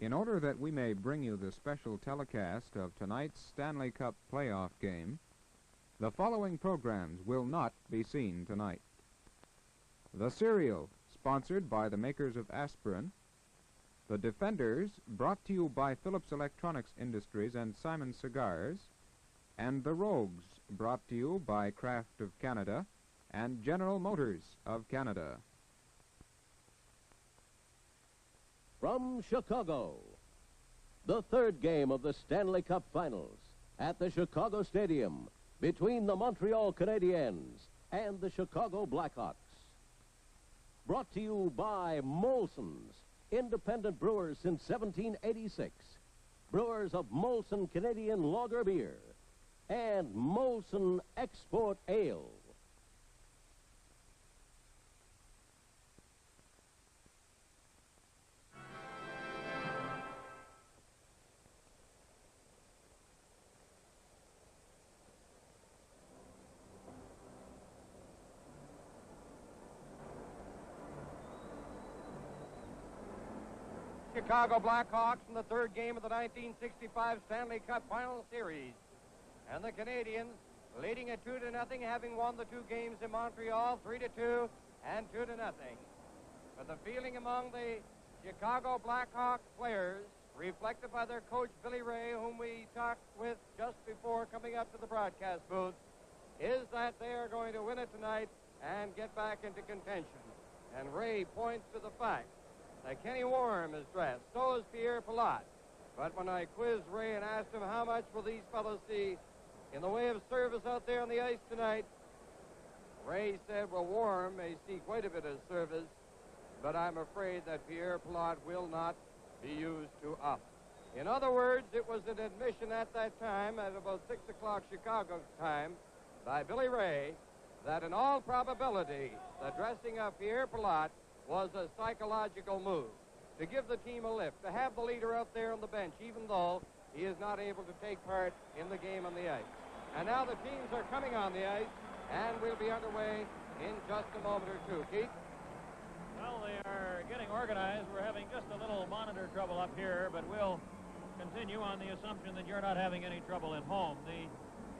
In order that we may bring you the special telecast of tonight's Stanley Cup playoff game, the following programs will not be seen tonight. The Serial, sponsored by the makers of aspirin. The Defenders, brought to you by Phillips Electronics Industries and Simon Cigars. And The Rogues, brought to you by Kraft of Canada and General Motors of Canada. From Chicago, the third game of the Stanley Cup Finals at the Chicago Stadium between the Montreal Canadiens and the Chicago Blackhawks. Brought to you by Molson's, independent brewers since 1786. Brewers of Molson Canadian Lager Beer and Molson Export Ale. Chicago Blackhawks in the third game of the 1965 Stanley Cup Final Series. And the Canadiens leading it 2-0, having won the two games in Montreal, 3-2 and 2-0. But the feeling among the Chicago Blackhawks players, reflected by their coach Billy Ray, whom we talked with just before coming up to the broadcast booth, is that they are going to win it tonight and get back into contention. And Ray points to the fact that Kenny Warren is dressed, so is Pierre Pilote. But when I quizzed Ray and asked him how much will these fellows see in the way of service out there on the ice tonight, Ray said, well, Warren may see quite a bit of service, but I'm afraid that Pierre Pilote will not be used to up. In other words, it was an admission at that time, at about 6 o'clock Chicago time, by Billy Ray, that in all probability, the dressing of Pierre Pilote was a psychological move, to give the team a lift, to have the leader out there on the bench, even though he is not able to take part in the game on the ice. And now the teams are coming on the ice, and we'll be underway in just a moment or two. Keith? Well, they are getting organized. We're having just a little monitor trouble up here, but we'll continue on the assumption that you're not having any trouble at home. The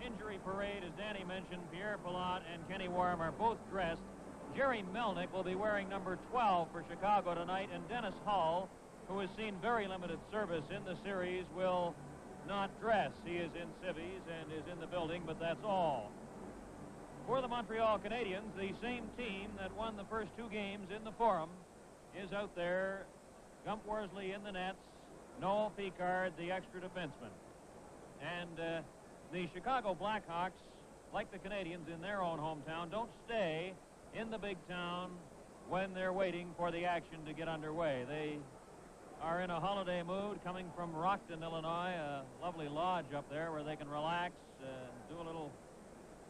injury parade, as Danny mentioned, Pierre Pilote and Kenny Warren are both dressed. Jerry Melnick will be wearing number 12 for Chicago tonight, and Dennis Hull, who has seen very limited service in the series, will not dress. He is in civvies and is in the building, but that's all. For the Montreal Canadiens, the same team that won the first two games in the Forum is out there. Gump Worsley in the nets, Noel Picard, the extra defenseman. And the Chicago Blackhawks, like the Canadiens in their own hometown, don't stay in the big town when they're waiting for the action to get underway. They are in a holiday mood, coming from Rockton, Illinois, a lovely lodge up there where they can relax, do a little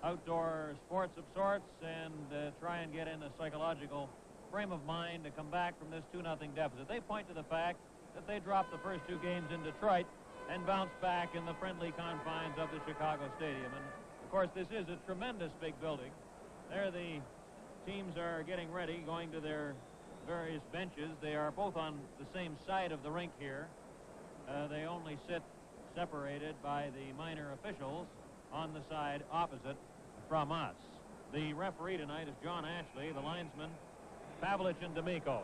outdoor sports of sorts, and try and get in a psychological frame of mind to come back from this 2-0 deficit. They point to the fact that they dropped the first two games in Detroit and bounced back in the friendly confines of the Chicago Stadium. And, of course, this is a tremendous big building. There the teams are getting ready, going to their various benches. They are both on the same side of the rink here. They only sit separated by the minor officials on the side opposite from us. The referee tonight is John Ashley, the linesman, Pavlich and D'Amico.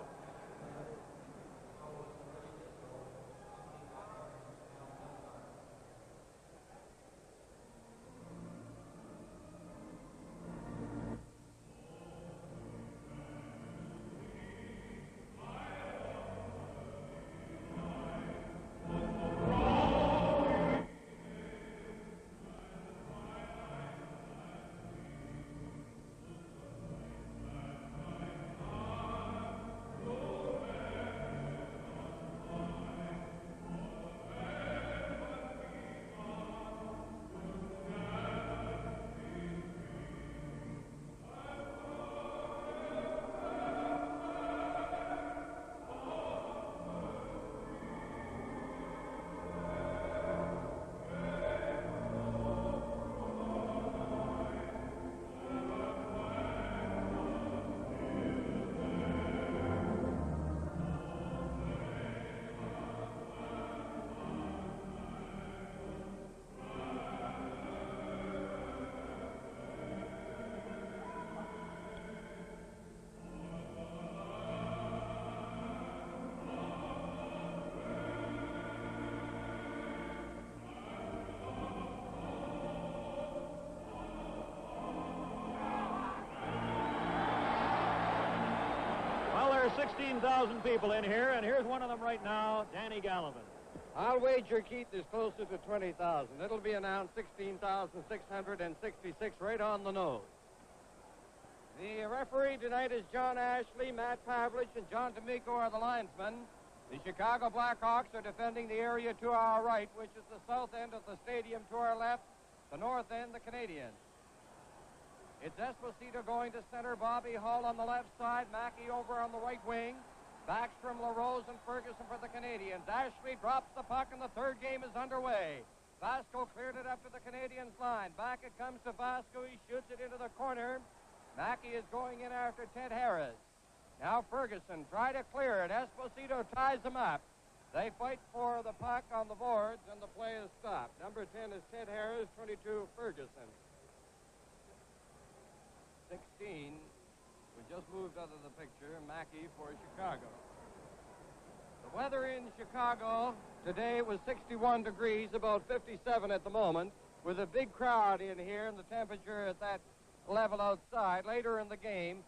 are 16,000 people in here, and here's one of them right now, Danny Gallivan. I'll wager Keith is closer to 20,000. It'll be announced 16,666 right on the nose. The referee tonight is John Ashley, Matt Pavlich, and John D'Amico are the linesmen. The Chicago Blackhawks are defending the area to our right, which is the south end of the stadium to our left, the north end, the Canadiens. It's Esposito going to center, Bobby Hull on the left side, Mackey over on the right wing. Backstrom, LaRose, and Ferguson for the Canadiens. Ashley drops the puck, and the third game is underway. Vasco cleared it up to the Canadiens line. Back it comes to Vasco. He shoots it into the corner. Mackey is going in after Ted Harris. Now Ferguson try to clear it. Esposito ties him up. They fight for the puck on the boards, and the play is stopped. Number 10 is Ted Harris, 22 Ferguson. 16, we just moved out of the picture, Mackey for Chicago. The weather in Chicago today was 61 degrees, about 57 at the moment, with a big crowd in here and the temperature at that level outside. Later in the game,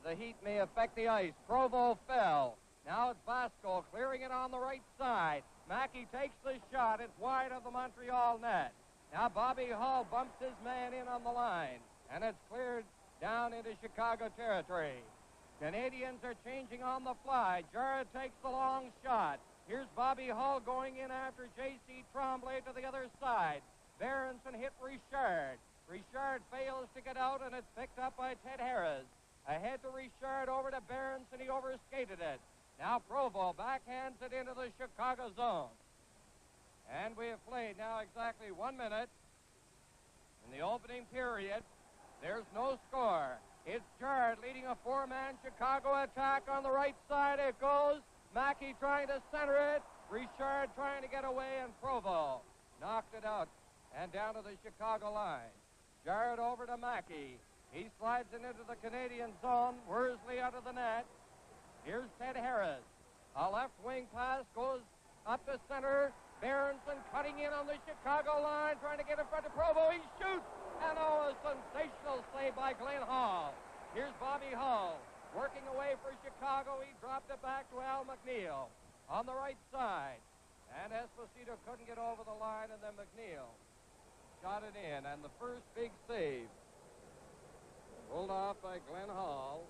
the heat may affect the ice. Provo fell. Now it's Vasco clearing it on the right side. Mackey takes the shot. It's wide of the Montreal net. Now Bobby Hull bumps his man in on the line, and it's cleared down into Chicago territory. Canadiens are changing on the fly. Jarrett takes the long shot. Here's Bobby Hull going in after J.C. Tremblay to the other side. Berenson hit Richard. Richard fails to get out, and it's picked up by Ted Harris. Ahead to Richard, over to Berenson. He overskated it. Now Provo backhands it into the Chicago zone. And we have played now exactly 1 minute in the opening period. There's no score. It's Jarrett leading a four-man Chicago attack on the right side. It goes. Mackey trying to center it. Richard trying to get away, and Provo knocked it out and down to the Chicago line. Jarrett over to Mackey. He slides it into the Canadian zone. Worsley out of the net. Here's Ted Harris. A left wing pass goes up to center. Berenson cutting in on the Chicago line, trying to get in front of Provo. He shoots. And a sensational save by Glenn Hall. Here's Bobby Hull working away for Chicago. He dropped it back to Al McNeil on the right side. And Esposito couldn't get over the line, and then McNeil shot it in. And the first big save pulled off by Glenn Hall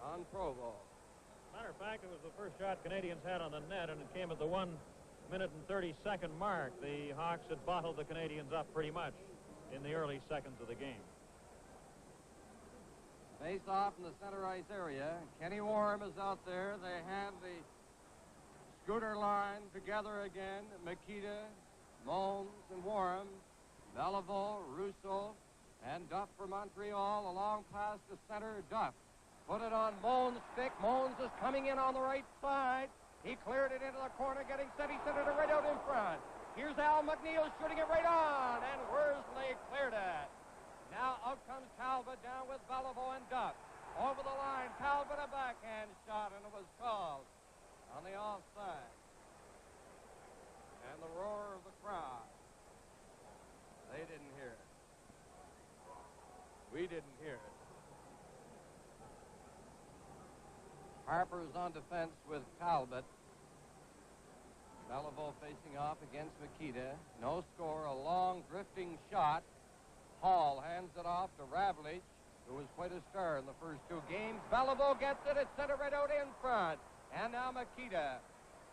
on Provo. Matter of fact, it was the first shot Canadiens had on the net, and it came at the 1 minute and 30-second mark. The Hawks had bottled the Canadiens up pretty much in the early seconds of the game. Face off in the center ice area. Kenny Warren is out there. They have the scooter line together again. Makita, Mons, and Warren. Beliveau, Russo, and Duff for Montreal. A long pass to center. Duff put it on Mons' stick. Mons is coming in on the right side. He cleared it into the corner, getting set. He sent it right out in front. Here's Al McNeil shooting it right on, and Worsley cleared it. Now out comes Talbot down with Beliveau and Duff. Over the line, Talbot a backhand shot, and it was called on the offside. And the roar of the crowd. They didn't hear it. We didn't hear it. Harper's on defense with Talbot. Beliveau facing off against Makita. No score, a long drifting shot. Hall hands it off to Ravlich, who was quite a star in the first two games. Beliveau gets it. It's sent right out in front. And now Makita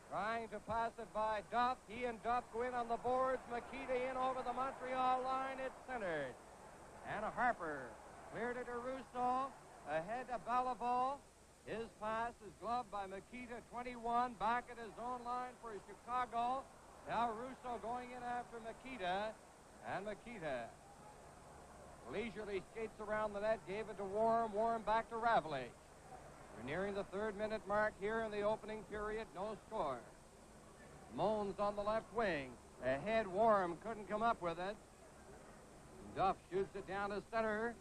trying to pass it by Duff. He and Duff go in on the boards. Makita in over the Montreal line. It's centered. And Harper cleared it to Russo. Ahead to Beliveau. His pass is gloved by Makita, 21, back at his own line for Chicago. Now Russo going in after Makita, and Makita leisurely skates around the net, gave it to Warren. Warren back to Ravlich. We're nearing the 3rd minute mark here in the opening period, no score. Mons on the left wing. Ahead, Warren couldn't come up with it. Duff shoots it down to center.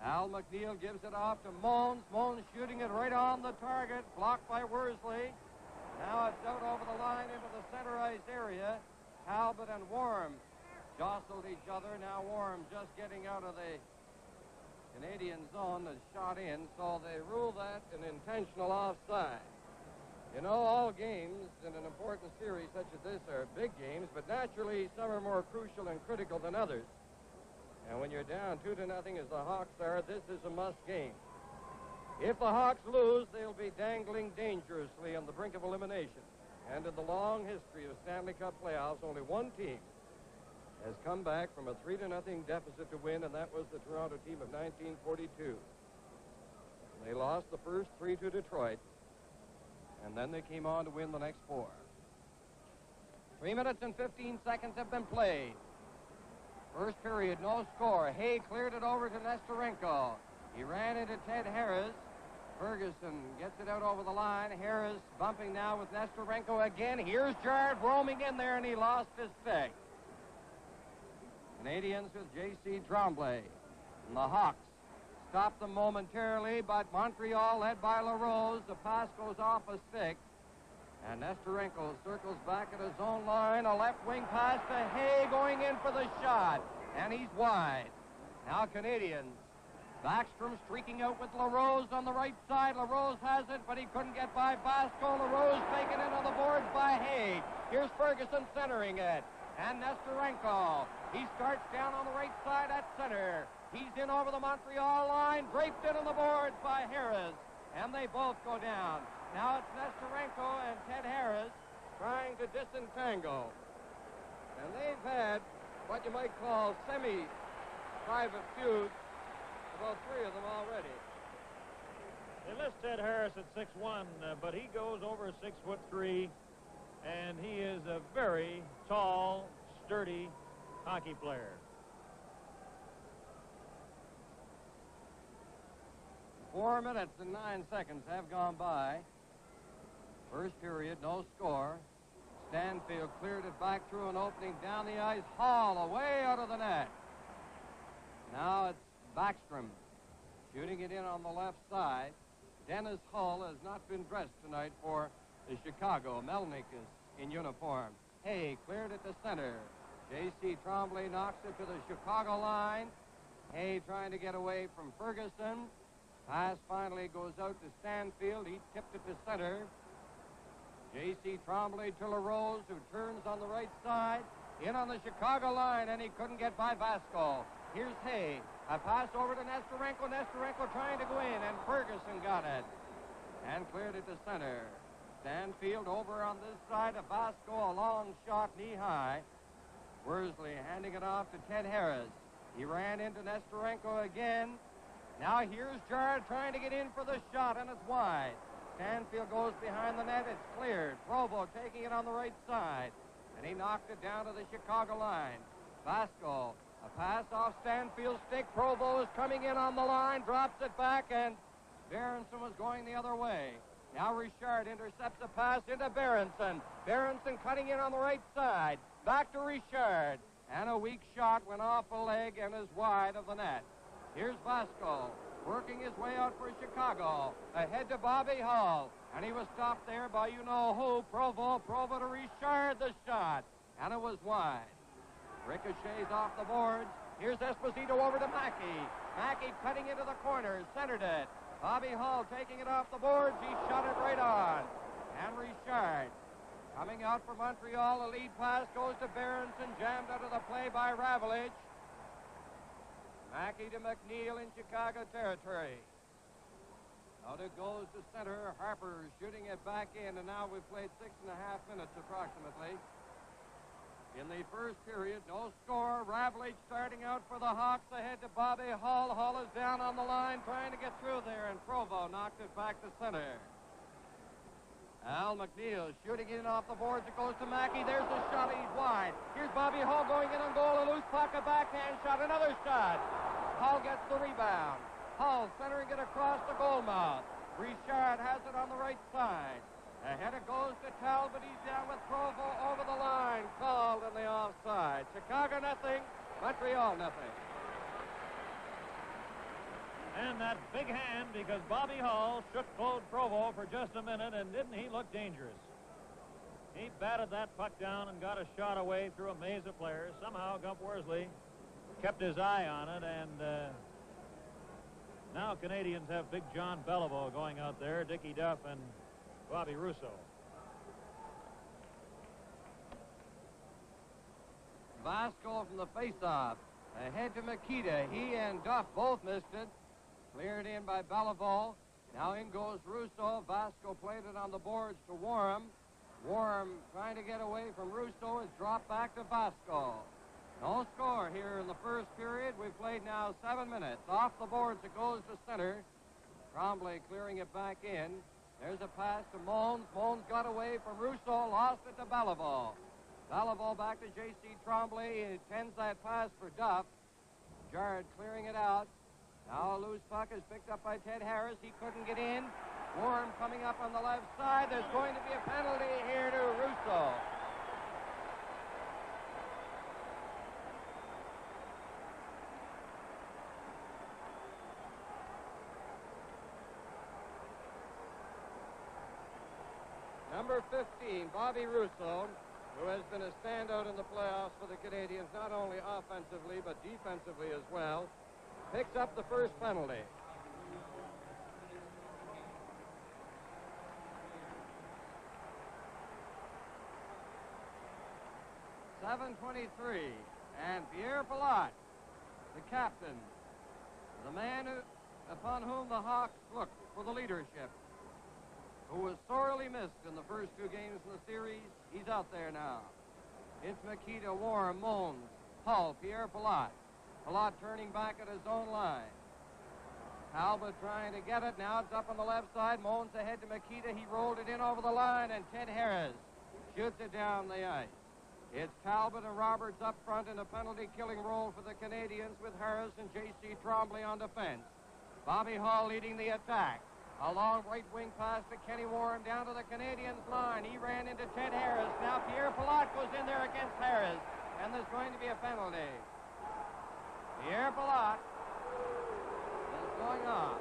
Al McNeil gives it off to Mons. Mons shooting it right on the target, blocked by Worsley. Now it's out over the line into the center ice area. Talbot and Warren jostled each other. Now Warren just getting out of the Canadian zone, is shot in, so they rule that an intentional offside. You know, all games in an important series such as this are big games, but naturally some are more crucial and critical than others. And when you're down 2-0 as the Hawks are, this is a must game. If the Hawks lose, they'll be dangling dangerously on the brink of elimination. And in the long history of Stanley Cup playoffs, only one team has come back from a 3-0 deficit to win, and that was the Toronto team of 1942. They lost the first 3 to Detroit, and then they came on to win the next 4. 3 minutes and 15 seconds have been played. First period, no score. Hay cleared it over to Nestorenko. He ran into Ted Harris. Ferguson gets it out over the line. Harris bumping now with Nestorenko again. Here's Jard roaming in there, and he lost his stick. Canadiens with J.C. Tremblay. And the Hawks stopped them momentarily, but Montreal, led by LaRose, the pass goes off a stick. And Nestorenko circles back at his own line. A left wing pass to Hay going in for the shot. And he's wide. Now Canadiens. Backstrom streaking out with LaRose on the right side. LaRose has it, but he couldn't get by Vasco. LaRose taken in on the boards by Hay. Here's Ferguson centering it. And Nestorenko. He starts down on the right side at center. He's in over the Montreal line. Draped in on the boards by Harris. And they both go down. Now it's Nestorenko and Ted Harris trying to disentangle. And they've had what you might call semi-private feuds. About 3 of them already. They list Ted Harris at 6'1", but he goes over 6'3", and he is a very tall, sturdy hockey player. Four minutes and 9 seconds have gone by. First period, no score. Stanfield cleared it back through an opening down the ice. Hall away out of the net. Now it's Backstrom shooting it in on the left side. Dennis Hull has not been dressed tonight for the Chicago. Melnick is in uniform. Hay cleared it to center. J.C. Tremblay knocks it to the Chicago line. Hay trying to get away from Ferguson. Pass finally goes out to Stanfield. He tipped it to center. J.C. Tremblay to LaRose, who turns on the right side. In on the Chicago line, and he couldn't get by Vasco. Here's Hay. A pass over to Nestorenko. Nestorenko trying to go in, and Ferguson got it. And cleared it to center. Stanfield over on this side of Vasco. A long shot knee-high. Worsley handing it off to Ted Harris. He ran into Nestorenko again. Now here's Jard trying to get in for the shot, and it's wide. Stanfield goes behind the net. It's cleared. Provo taking it on the right side. And he knocked it down to the Chicago line. Vasco, a pass off Stanfield's stick. Provo is coming in on the line, drops it back, and Berenson was going the other way. Now Richard intercepts a pass into Berenson. Berenson cutting in on the right side. Back to Richard. And a weak shot went off a leg and is wide of the net. Here's Vasco working his way out for Chicago. Ahead to Bobby Hull. And he was stopped there by you-know-who, Provo. Provo to Richard, the shot. And it was wide. Ricochets off the boards. Here's Esposito over to Mackey. Mackey cutting into the corner, centered it. Bobby Hull taking it off the boards. He shot it right on. And Richard coming out for Montreal. A lead pass goes to Berenson, jammed out of the play by Ravlich. Mackey to McNeil in Chicago territory. Out it goes to center. Harper shooting it back in, and now we've played 6.5 minutes approximately. In the first period, no score. Ravlich starting out for the Hawks, ahead to Bobby Hull. Hull is down on the line trying to get through there, and Provo knocked it back to center. Al McNeil shooting in off the boards. It goes to Mackey. There's the shot. He's wide. Here's Bobby Hull going in on goal. A loose puck, a backhand shot. Another shot. Hull gets the rebound. Hull centering it across the goal mouth. Richard has it on the right side. Ahead it goes to Talbot. He's down with Provo over the line. Called in the offside. Chicago nothing. Montreal nothing. And that big hand, because Bobby Hull shook Claude Provo for just a minute, and didn't he look dangerous? He batted that puck down and got a shot away through a maze of players. Somehow Gump Worsley kept his eye on it, and now Canadiens have Big John Beliveau going out there, Dickie Duff, and Bobby Russo. Vasco from the faceoff. Ahead to Makita. He and Duff both missed it. Cleared in by Beliveau. Now in goes Russo. Vasco played it on the boards to Warren. Warren trying to get away from Russo is dropped back to Vasco. No score here in the first period. We've played now 7 minutes. Off the boards it goes to center. Tremblay clearing it back in. There's a pass to Mons. Mons got away from Russo, lost it to Beliveau. Beliveau back to J.C. Tremblay. He tends that pass for Duff. Jarrett clearing it out. Now a loose puck is picked up by Ted Harris. He couldn't get in. Warren coming up on the left side. There's going to be a penalty here to Russo. Number 15, Bobby Russo, who has been a standout in the playoffs for the Canadiens, not only offensively but defensively as well, picks up the first penalty. .7:23, and Pierre Pilote, the captain, the man upon whom the Hawks looked for the leadership, who was sorely missed in the first 2 games in the series. He's out there now. It's Makita, Warren, Mons, Hull, Pierre Pilote. Pilote turning back at his own line. Talbot trying to get it. Now it's up on the left side. Mons ahead to Makita. He rolled it in over the line, and Ted Harris shoots it down the ice. It's Talbot and Roberts up front in a penalty-killing role for the Canadiens with Harris and J.C. Tremblay on defense. Bobby Hull leading the attack. A long right wing pass to Kenny Warren down to the Canadiens line. He ran into Ted Harris. Now Pierre Pilote goes in there against Harris, and there's going to be a penalty. Pierre Pilote is going off.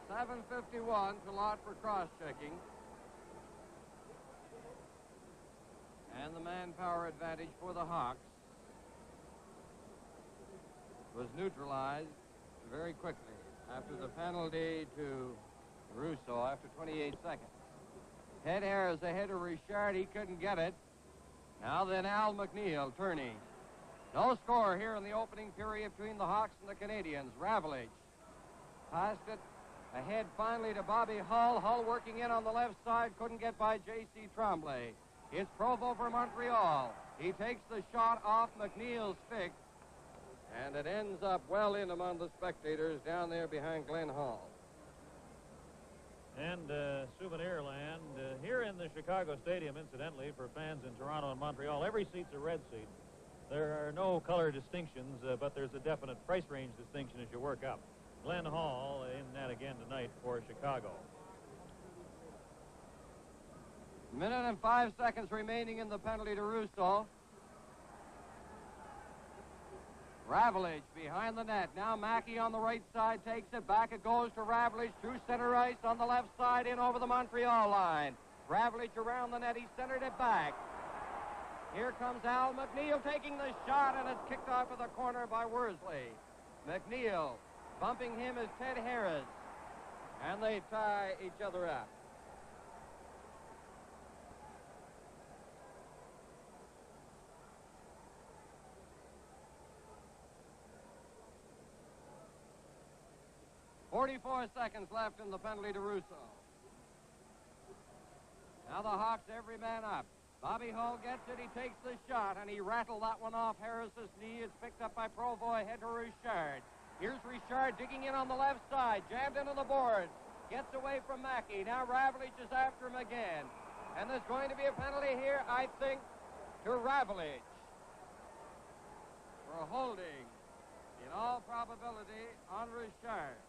.751, Pilote for cross-checking. And the manpower advantage for the Hawks was neutralized very quickly after the penalty to Russo after 28 seconds. Ted Harris ahead of Richard. He couldn't get it. Now then Al McNeil turning. No score here in the opening period between the Hawks and the Canadiens. Ravlich passed it ahead finally to Bobby Hull. Hull working in on the left side. Couldn't get by J.C. Tremblay. It's Provo for Montreal. He takes the shot off McNeil's stick, and it ends up well in among the spectators down there behind Glenn Hall. And souvenir land here in the Chicago Stadium, incidentally, for fans in Toronto and Montreal, every seat's a red seat. There are no color distinctions, but there's a definite price range distinction as you work up. Glenn Hall in that again tonight for Chicago. Minute and 5 seconds remaining in the penalty to Russo. Ravlich behind the net. Now Mackey on the right side takes it. Back it goes to Ravlich. Through center ice on the left side in over the Montreal line. Ravlich around the net. He centered it back. Here comes Al McNeil taking the shot, and it's kicked off of the corner by Worsley. McNeil bumping him is Ted Harris. And they tie each other up. .44 seconds left in the penalty to Russo. Now the Hawks, every man up. Bobby Hull gets it. He takes the shot, and he rattled that one off Harris's knee. It's picked up by Provo ahead to Richard. Here's Richard digging in on the left side. Jammed into the boards. Gets away from Mackey. Now Ravlich is after him again. And there's going to be a penalty here, I think, to Ravlich for holding, in all probability, on Richard.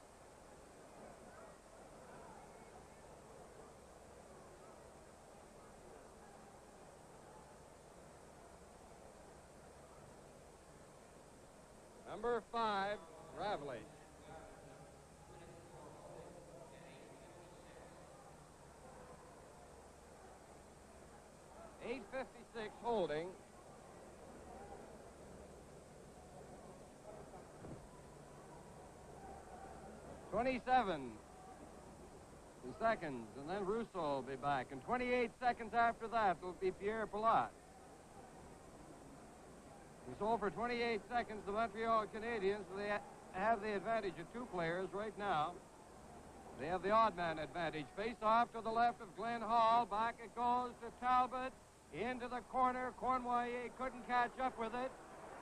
Number 5, Ravlich. .856 holding. .27 seconds, and then Russo will be back. And 28 seconds after that will be Pierre Pilote. So for 28 seconds, the Montreal Canadiens, they have the advantage of 2 players right now. They have the odd man advantage. Face off to the left of Glenn Hall. Back it goes to Talbot. Into the corner. Cournoyer couldn't catch up with it.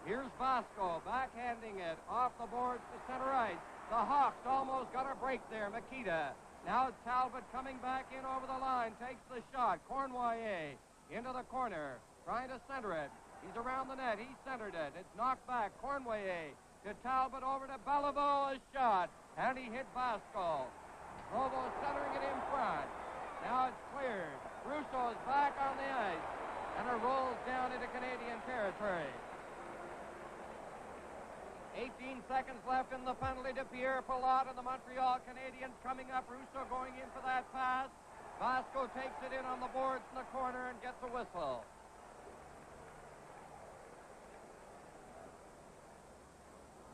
Here's Vasco backhanding it off the boards to center ice. The Hawks almost got a break there. Makita. Now Talbot coming back in over the line. Takes the shot. Cournoyer into the corner. Trying to center it. He's around the net. He centered it. It's knocked back. Cournoyer to Talbot over to Beliveau. A shot. And he hit Vasco. Provo centering it in front. Now it's cleared. Russo is back on the ice. And it rolls down into Canadian territory. 18 seconds left in the penalty to Pierre Pilote and the Montreal Canadiens coming up. Russo going in for that pass. Vasco takes it in on the boards in the corner and gets a whistle.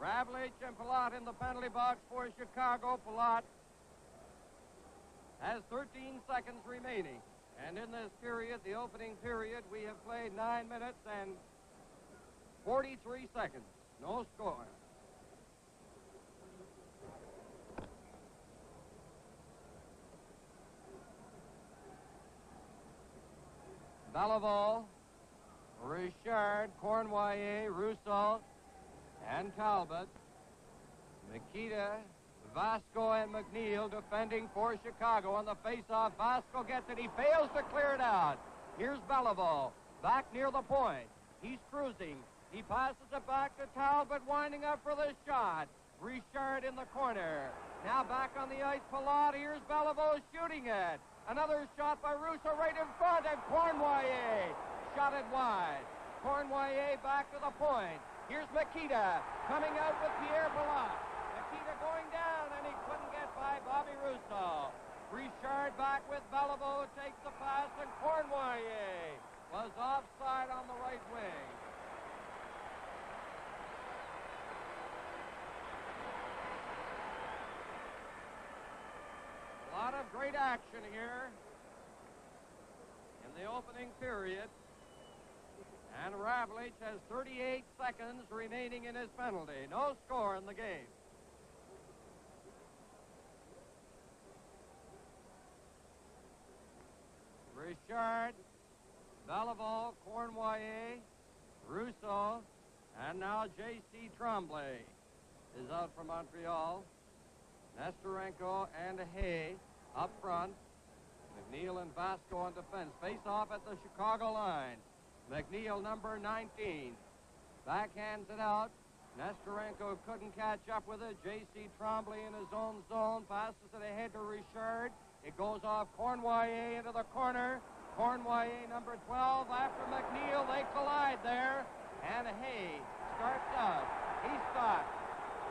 Ravlich and Pilote in the penalty box for Chicago. Pilote has 13 seconds remaining. And in this period, the opening period, we have played 9 minutes and 43 seconds. No score. Beliveau, Richard, Cournoyer, Russo, and Talbot. Makita, Vasco, and McNeil defending for Chicago on the face-off. Vasco gets it. He fails to clear it out. Here's Beliveau back near the point. He's cruising. He passes it back to Talbot, winding up for the shot. Richard in the corner. Now back on the ice, Pilote. Here's Beliveau shooting it. Another shot by Russo right in front, and Cournoyer shot it wide. Cournoyer back to the point. Here's Makita coming out with Pierre Pilote. Makita going down, and he couldn't get by Bobby Russo. Richard back with Beliveau, takes the pass, and Cournoyer was offside on the right wing. A lot of great action here in the opening period. And Ravlich has 38 seconds remaining in his penalty. No score in the game. Richard, Beliveau, Cournoyer, Russo, and now J.C. Tremblay is out for Montreal. Nestorenko and Hay up front. McNeil and Vasco on defense. Face off at the Chicago line. McNeil, number 19. Backhands it out. Nestorenko couldn't catch up with it. J.C. Tremblay in his own zone. Passes it ahead to Richard. It goes off Cournoyer into the corner. Cournoyer, number 12. After McNeil, they collide there. And Hay starts out. He stops.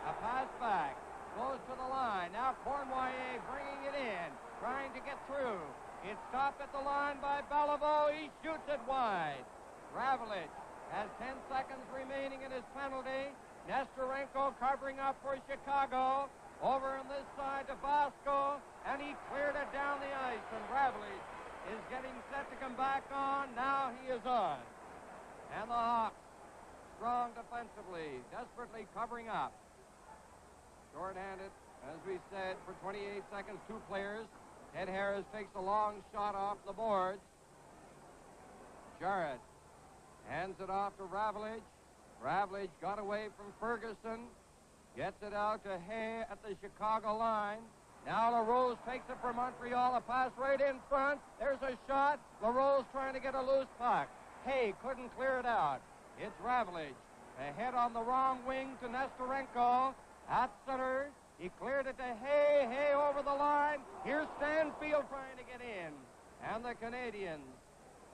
A pass back. Goes to the line. Now Cournoyer bringing it in. Trying to get through. It's stopped at the line by Beliveau. He shoots it wide. Ravlich has 10 seconds remaining in his penalty. Nestorenko covering up for Chicago. Over on this side to Vasco. And he cleared it down the ice. And Ravlich is getting set to come back on. Now he is on. And the Hawks, strong defensively, desperately covering up. Short-handed, as we said, for 28 seconds, 2 players. Ed Harris takes a long shot off the boards. Jarrett hands it off to Ravlich. Ravlich got away from Ferguson. Gets it out to Hay at the Chicago line. Now LaRose takes it for Montreal. A pass right in front. There's a shot. LaRose trying to get a loose puck. Hay couldn't clear it out. It's Ravlich. Ahead on the wrong wing to Nestorenko. At center, he cleared it to Hay. Hay over the line. Here's Stanfield trying to get in. And the Canadiens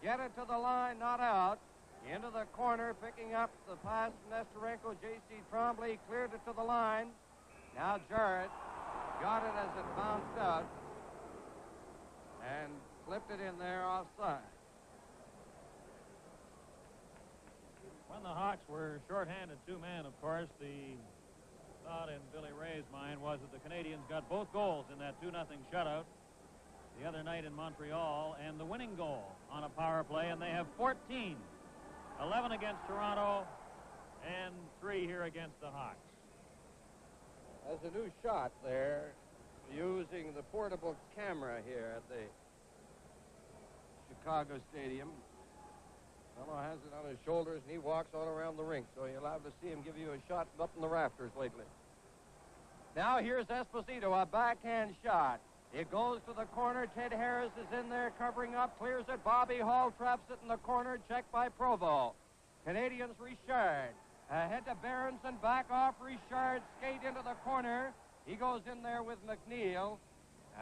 get it to the line, not out. Into the corner, picking up the pass from Nesterenko. J.C. Trombley cleared it to the line. Now Jarrett got it as it bounced out and flipped it in there offside. When the Hawks were shorthanded two-man, of course, the thought in Billy Ray's mind was that the Canadiens got both goals in that 2-0 shutout the other night in Montreal, and the winning goal on a power play, and they have 14. 11 against Toronto, and 3 here against the Hawks. There's a new shot there using the portable camera here at the Chicago Stadium. Fellow has it on his shoulders, and he walks all around the rink, so you'll have to see him give you a shot up in the rafters lately. Now here's Esposito, a backhand shot. It goes to the corner. Ted Harris is in there covering up, clears it. Bobby Hall traps it in the corner, checked by Provo. Canadiens Richard. Ahead to Berenson, back off Richard, skate into the corner. He goes in there with McNeil,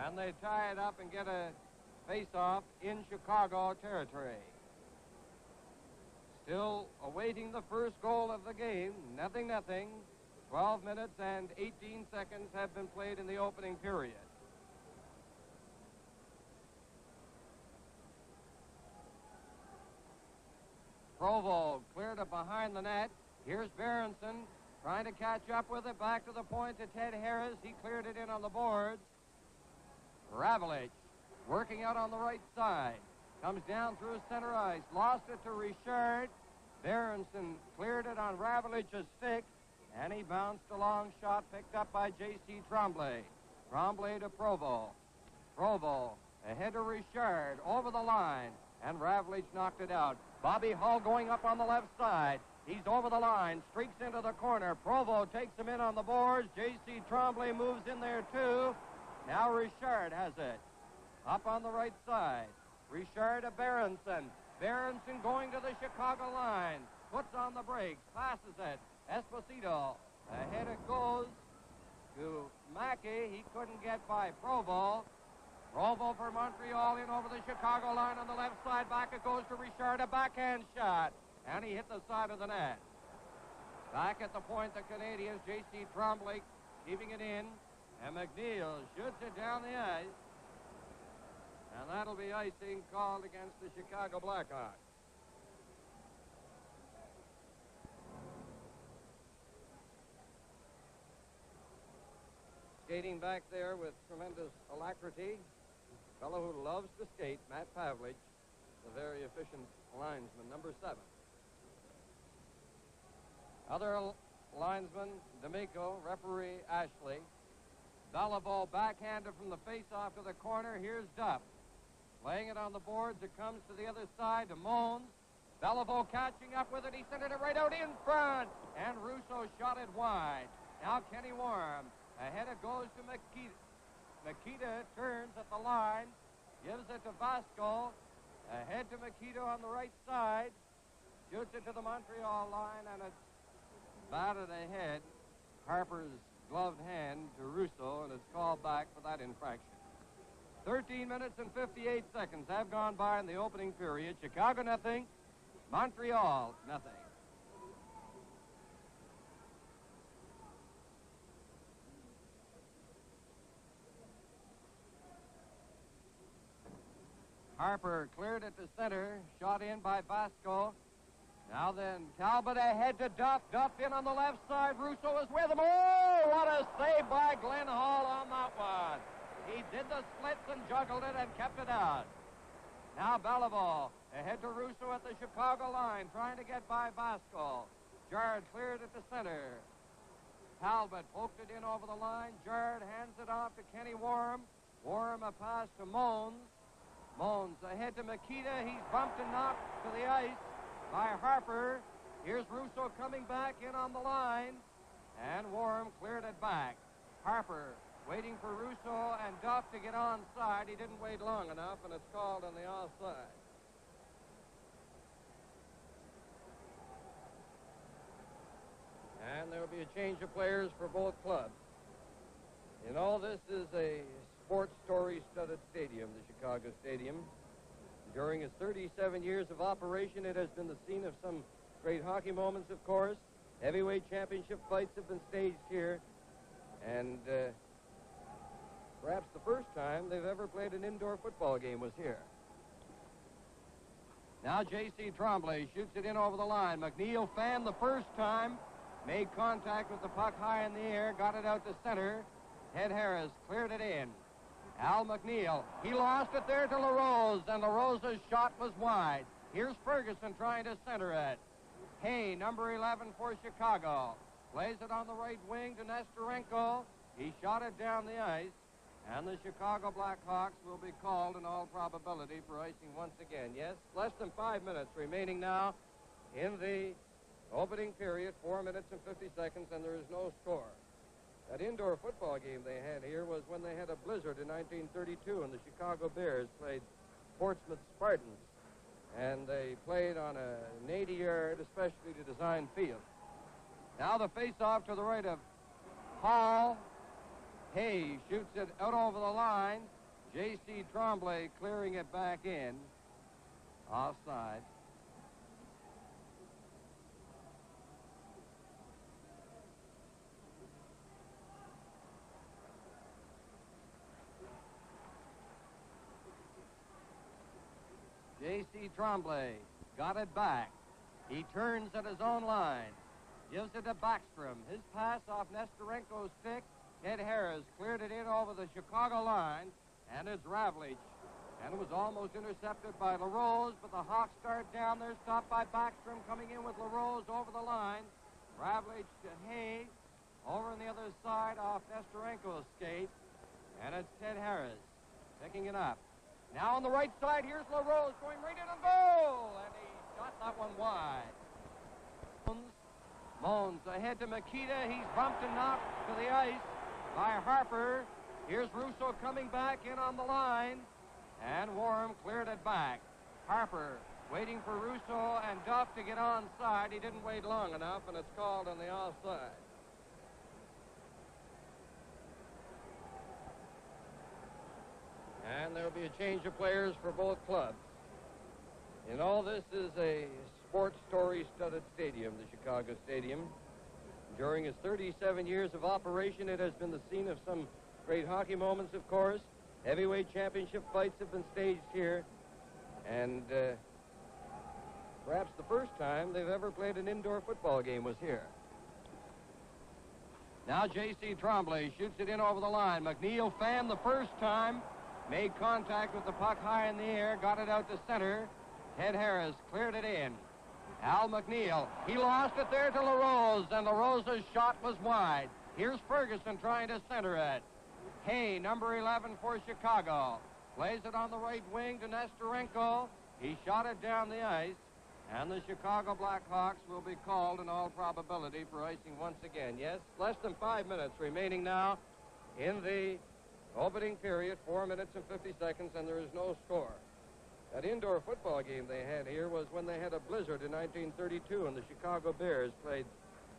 and they tie it up and get a face-off in Chicago territory. Still awaiting the first goal of the game, 0-0. 12 minutes and 18 seconds have been played in the opening period. Provo cleared it behind the net. Here's Berenson trying to catch up with it. Back to the point to Ted Harris. He cleared it in on the boards. Ravlich working out on the right side. Comes down through center ice. Lost it to Richard. Berenson cleared it on Ravlich's stick. And he bounced a long shot picked up by J.C. Trombley. Trombley to Provo. Provo ahead to Richard. Over the line. And Ravlich knocked it out. Bobby Hull going up on the left side. He's over the line, streaks into the corner. Provo takes him in on the boards. J.C. Trombley moves in there too. Now Richard has it. Up on the right side. Richard to Berenson. Berenson going to the Chicago line. Puts on the brakes, passes it. Esposito. Ahead it goes to Mackey. He couldn't get by Provo. Provo for Montreal in over the Chicago line on the left side. Back it goes to Richard, a backhand shot. And he hit the side of the net. Back at the point, the Canadiens, J.C. Trombley keeping it in. And McNeil shoots it down the ice. And that'll be icing called against the Chicago Blackhawks. Skating back there with tremendous alacrity. Fellow who loves to skate, Matt Pavlich, the very efficient linesman, number 7. Other linesman, D'Amico, referee Ashley. Beliveau backhanded from the face-off to the corner. Here's Duff. Laying it on the boards. It comes to the other side to Mons. Beliveau catching up with it. He sent it right out in front. And Russo shot it wide. Now Kenny Worm. Ahead it goes to Makita. Makita turns at the line. Gives it to Vasco. Ahead to Makita on the right side. Shoots it to the Montreal line, and it's batted ahead. Harper's gloved hand to Russo, and it's called back for that infraction. 13 minutes and 58 seconds have gone by in the opening period. Chicago nothing, Montreal nothing. Harper cleared it to center, shot in by Vasco. Now then, Talbot ahead to Duff. Duff in on the left side. Russo is with him. Oh, what a save by Glenn Hall on that one. He did the splits and juggled it and kept it out. Now Beliveau ahead to Russo at the Chicago line, trying to get by Vasco. Jard cleared it to center. Talbot poked it in over the line. Jard hands it off to Kenny Worm. Worm a pass to Mons. Mons ahead to Makita. He's bumped and knocked to the ice by Harper. Here's Russo coming back in on the line. And Worm cleared it back. Harper waiting for Russo and Duff to get onside. He didn't wait long enough, and it's called on the offside. And there will be a change of players for both clubs. You know, this is a sports story-studded stadium, the Chicago Stadium. During its 37 years of operation, it has been the scene of some great hockey moments, of course. Heavyweight championship fights have been staged here. And perhaps the first time they've ever played an indoor football game was here. Now J.C. Tremblay shoots it in over the line. McNeil fanned the first time, made contact with the puck high in the air, got it out to center. Ted Harris cleared it in. Al McNeil, he lost it there to LaRose, and LaRose's shot was wide. Here's Ferguson trying to center it. Hay, number 11 for Chicago, plays it on the right wing to Nestorenko. He shot it down the ice, and the Chicago Blackhawks will be called in all probability for icing once again. Yes, less than 5 minutes remaining now in the opening period, 4 minutes and 50 seconds, and there is no score. That indoor football game they had here was when they had a blizzard in 1932, and the Chicago Bears played Portsmouth Spartans, and they played on an 80-yard, especially designed field. Now the face-off to the right of Hall. Hay shoots it out over the line. J.C. Tremblay clearing it back in. Offside. J.C. Tremblay got it back. He turns at his own line. Gives it to Backstrom. His pass off Nestorenko's stick. Ted Harris cleared it in over the Chicago line, and it's Ravlich. And it was almost intercepted by LaRose, but the Hawks start down there, stopped by Backstrom, coming in with LaRose over the line. Ravlich to Hay, over on the other side off Nestorenko's skate, and it's Ted Harris picking it up. Now on the right side, here's LaRose going right in and goal, and he shot that one wide. Moans ahead to Makita. He's bumped and knocked to the ice by Harper. Here's Russo coming back in on the line, and Warren cleared it back. Harper waiting for Russo and Duff to get onside. He didn't wait long enough, and it's called on the offside. And there'll be a change of players for both clubs. And all this is a sports story-studded stadium, the Chicago Stadium. During its 37 years of operation, it has been the scene of some great hockey moments, of course. Heavyweight championship fights have been staged here. And perhaps the first time they've ever played an indoor football game was here. Now J.C. Tremblay shoots it in over the line. McNeil fanned the first time, made contact with the puck high in the air, got it out to center. Ted Harris cleared it in. Al McNeil, he lost it there to LaRose, and LaRose's shot was wide. Here's Ferguson trying to center it. Hay, number 11 for Chicago, plays it on the right wing to Nestorenko. He shot it down the ice, and the Chicago Blackhawks will be called in all probability for icing once again. Yes, less than 5 minutes remaining now in the opening period, 4 minutes and 50 seconds, and there is no score. That indoor football game they had here was when they had a blizzard in 1932, and the Chicago Bears played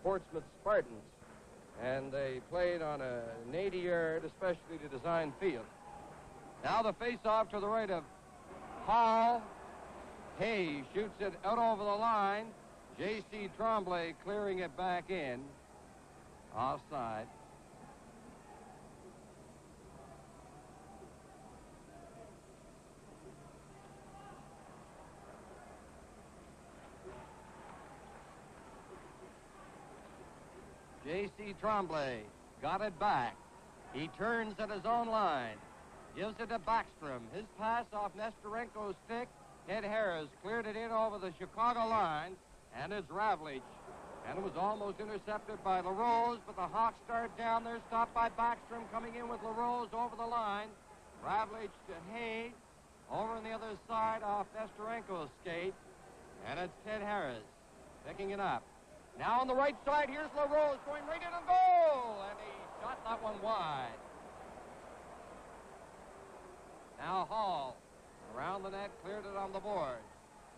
Portsmouth Spartans, and they played on an 80-yard, especially designed field. Now the face-off to the right of Hall. Hay shoots it out over the line. J.C. Tremblay clearing it back in. Offside. J.C. Tremblay got it back. He turns at his own line. Gives it to Backstrom. His pass off Nestorenko's stick. Ted Harris cleared it in over the Chicago line, and it's Ravlich. And it was almost intercepted by LaRose, but the Hawks start down there, stopped by Backstrom, coming in with LaRose over the line. Ravlich to Hay, over on the other side off Nestorenko's skate, and it's Ted Harris picking it up. Now on the right side, here's LaRose going right in and goal, and he shot that one wide. Now Hall around the net, cleared it on the board.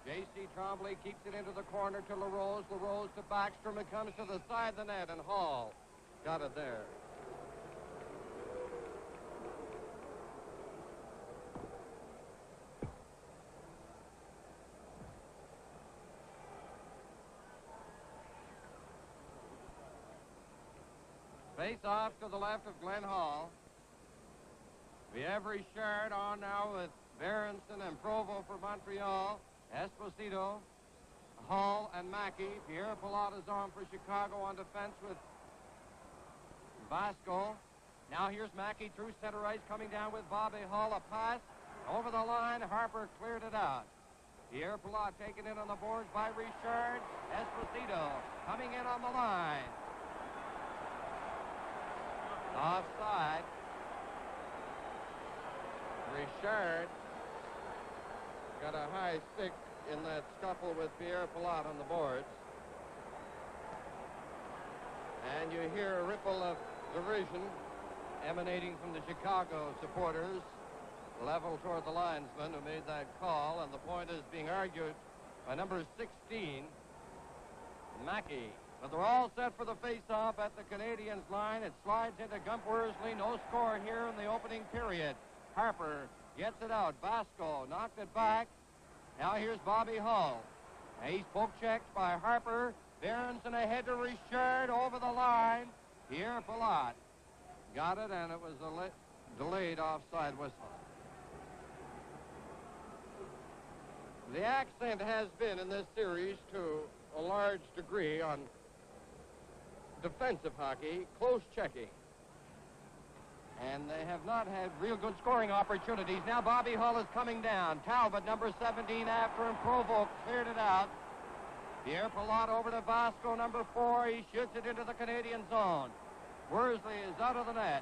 J.C. Tremblay keeps it into the corner to LaRose. LaRose to Backstrom. It comes to the side of the net, and Hall got it there. Face off to the left of Glenn Hall. We have Richard on now with Berenson and Provo for Montreal. Esposito, Hall, and Mackey. Pierre Pilote is on for Chicago on defense with Vasco. Now here's Mackey through center ice, coming down with Bobby Hall. A pass over the line. Harper cleared it out. Pierre Pilote taken in on the boards by Richard. Esposito coming in on the line. Offside. Richard got a high stick in that scuffle with Pierre Pilote on the boards. And you hear a ripple of derision emanating from the Chicago supporters, level toward the linesman who made that call, and the point is being argued by number 16, Mackey. But they're all set for the face-off at the Canadiens line. It slides into Gump Worsley. No score here in the opening period. Harper gets it out. Vasco knocked it back. Now here's Bobby Hull. He's poke-checked by Harper. Berenson ahead to Richard over the line. Pierre Pilote got it, and it was a delayed offside whistle. The accent has been in this series to a large degree on defensive hockey, close checking. And they have not had real good scoring opportunities. Now Bobby Hull is coming down. Talbot, number 17, after him. Provo cleared it out. Pierre Pilote over to Vasco, number 4. He shoots it into the Canadian zone. Worsley is out of the net.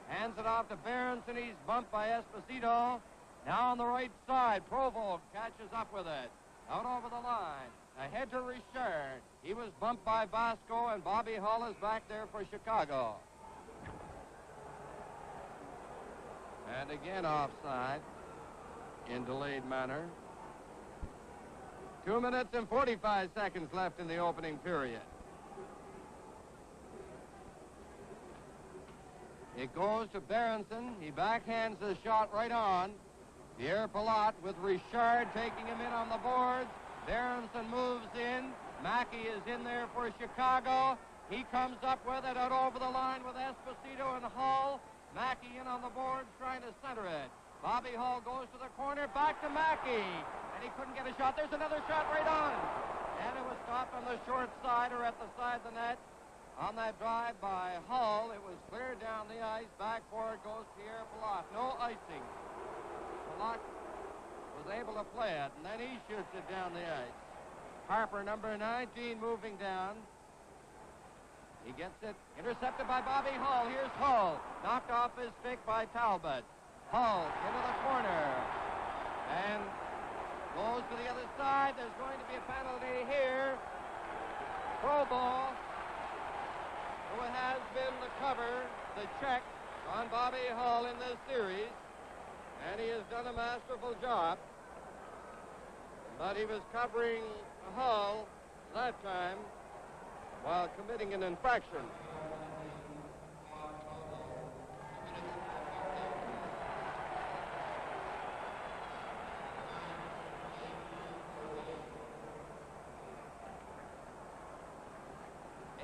Hands it off to Berenson. He's bumped by Esposito. Now on the right side, Provo catches up with it. Out over the line. Ahead to Richard. He was bumped by Vasco, and Bobby Hull is back there for Chicago. And again offside in delayed manner. 2 minutes and 45 seconds left in the opening period. It goes to Berenson. He backhands the shot right on. Pierre Pilote with Richard taking him in on the boards. Berenson moves in. Mackey is in there for Chicago. He comes up with it out over the line with Esposito and Hull. Mackey in on the boards trying to center it. Bobby Hull goes to the corner, back to Mackey. And he couldn't get a shot. There's another shot right on. And it was stopped on the short side or at the side of the net. On that drive by Hull, it was cleared down the ice. Back forward goes Pierre Pilote. No icing. Pilote was able to play it, and then he shoots it down the ice. Harper, number 19, moving down. He gets it intercepted by Bobby Hull. Here's Hull. Knocked off his stick by Talbot. Hull into the corner. And goes to the other side. There's going to be a penalty here. Provo, who has been the cover, the check on Bobby Hull in this series. And he has done a masterful job. But he was covering Hull that time while committing an infraction.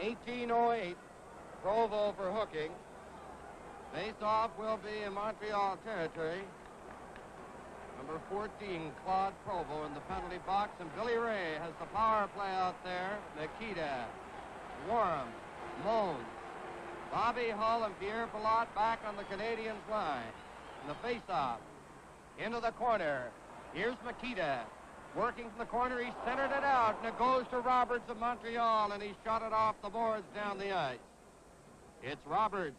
.1808, Provo for hooking. Face-off will be in Montreal territory. Number 14, Claude Provo in the penalty box, and Billy Ray has the power play out there. Nikita, Warren, Mons, Bobby Hull, and Pierre Pilote back on the Canadiens line. In the face-off, into the corner. Here's Nikita, working from the corner. He centered it out, and it goes to Roberts of Montreal, and he shot it off the boards down the ice. It's Roberts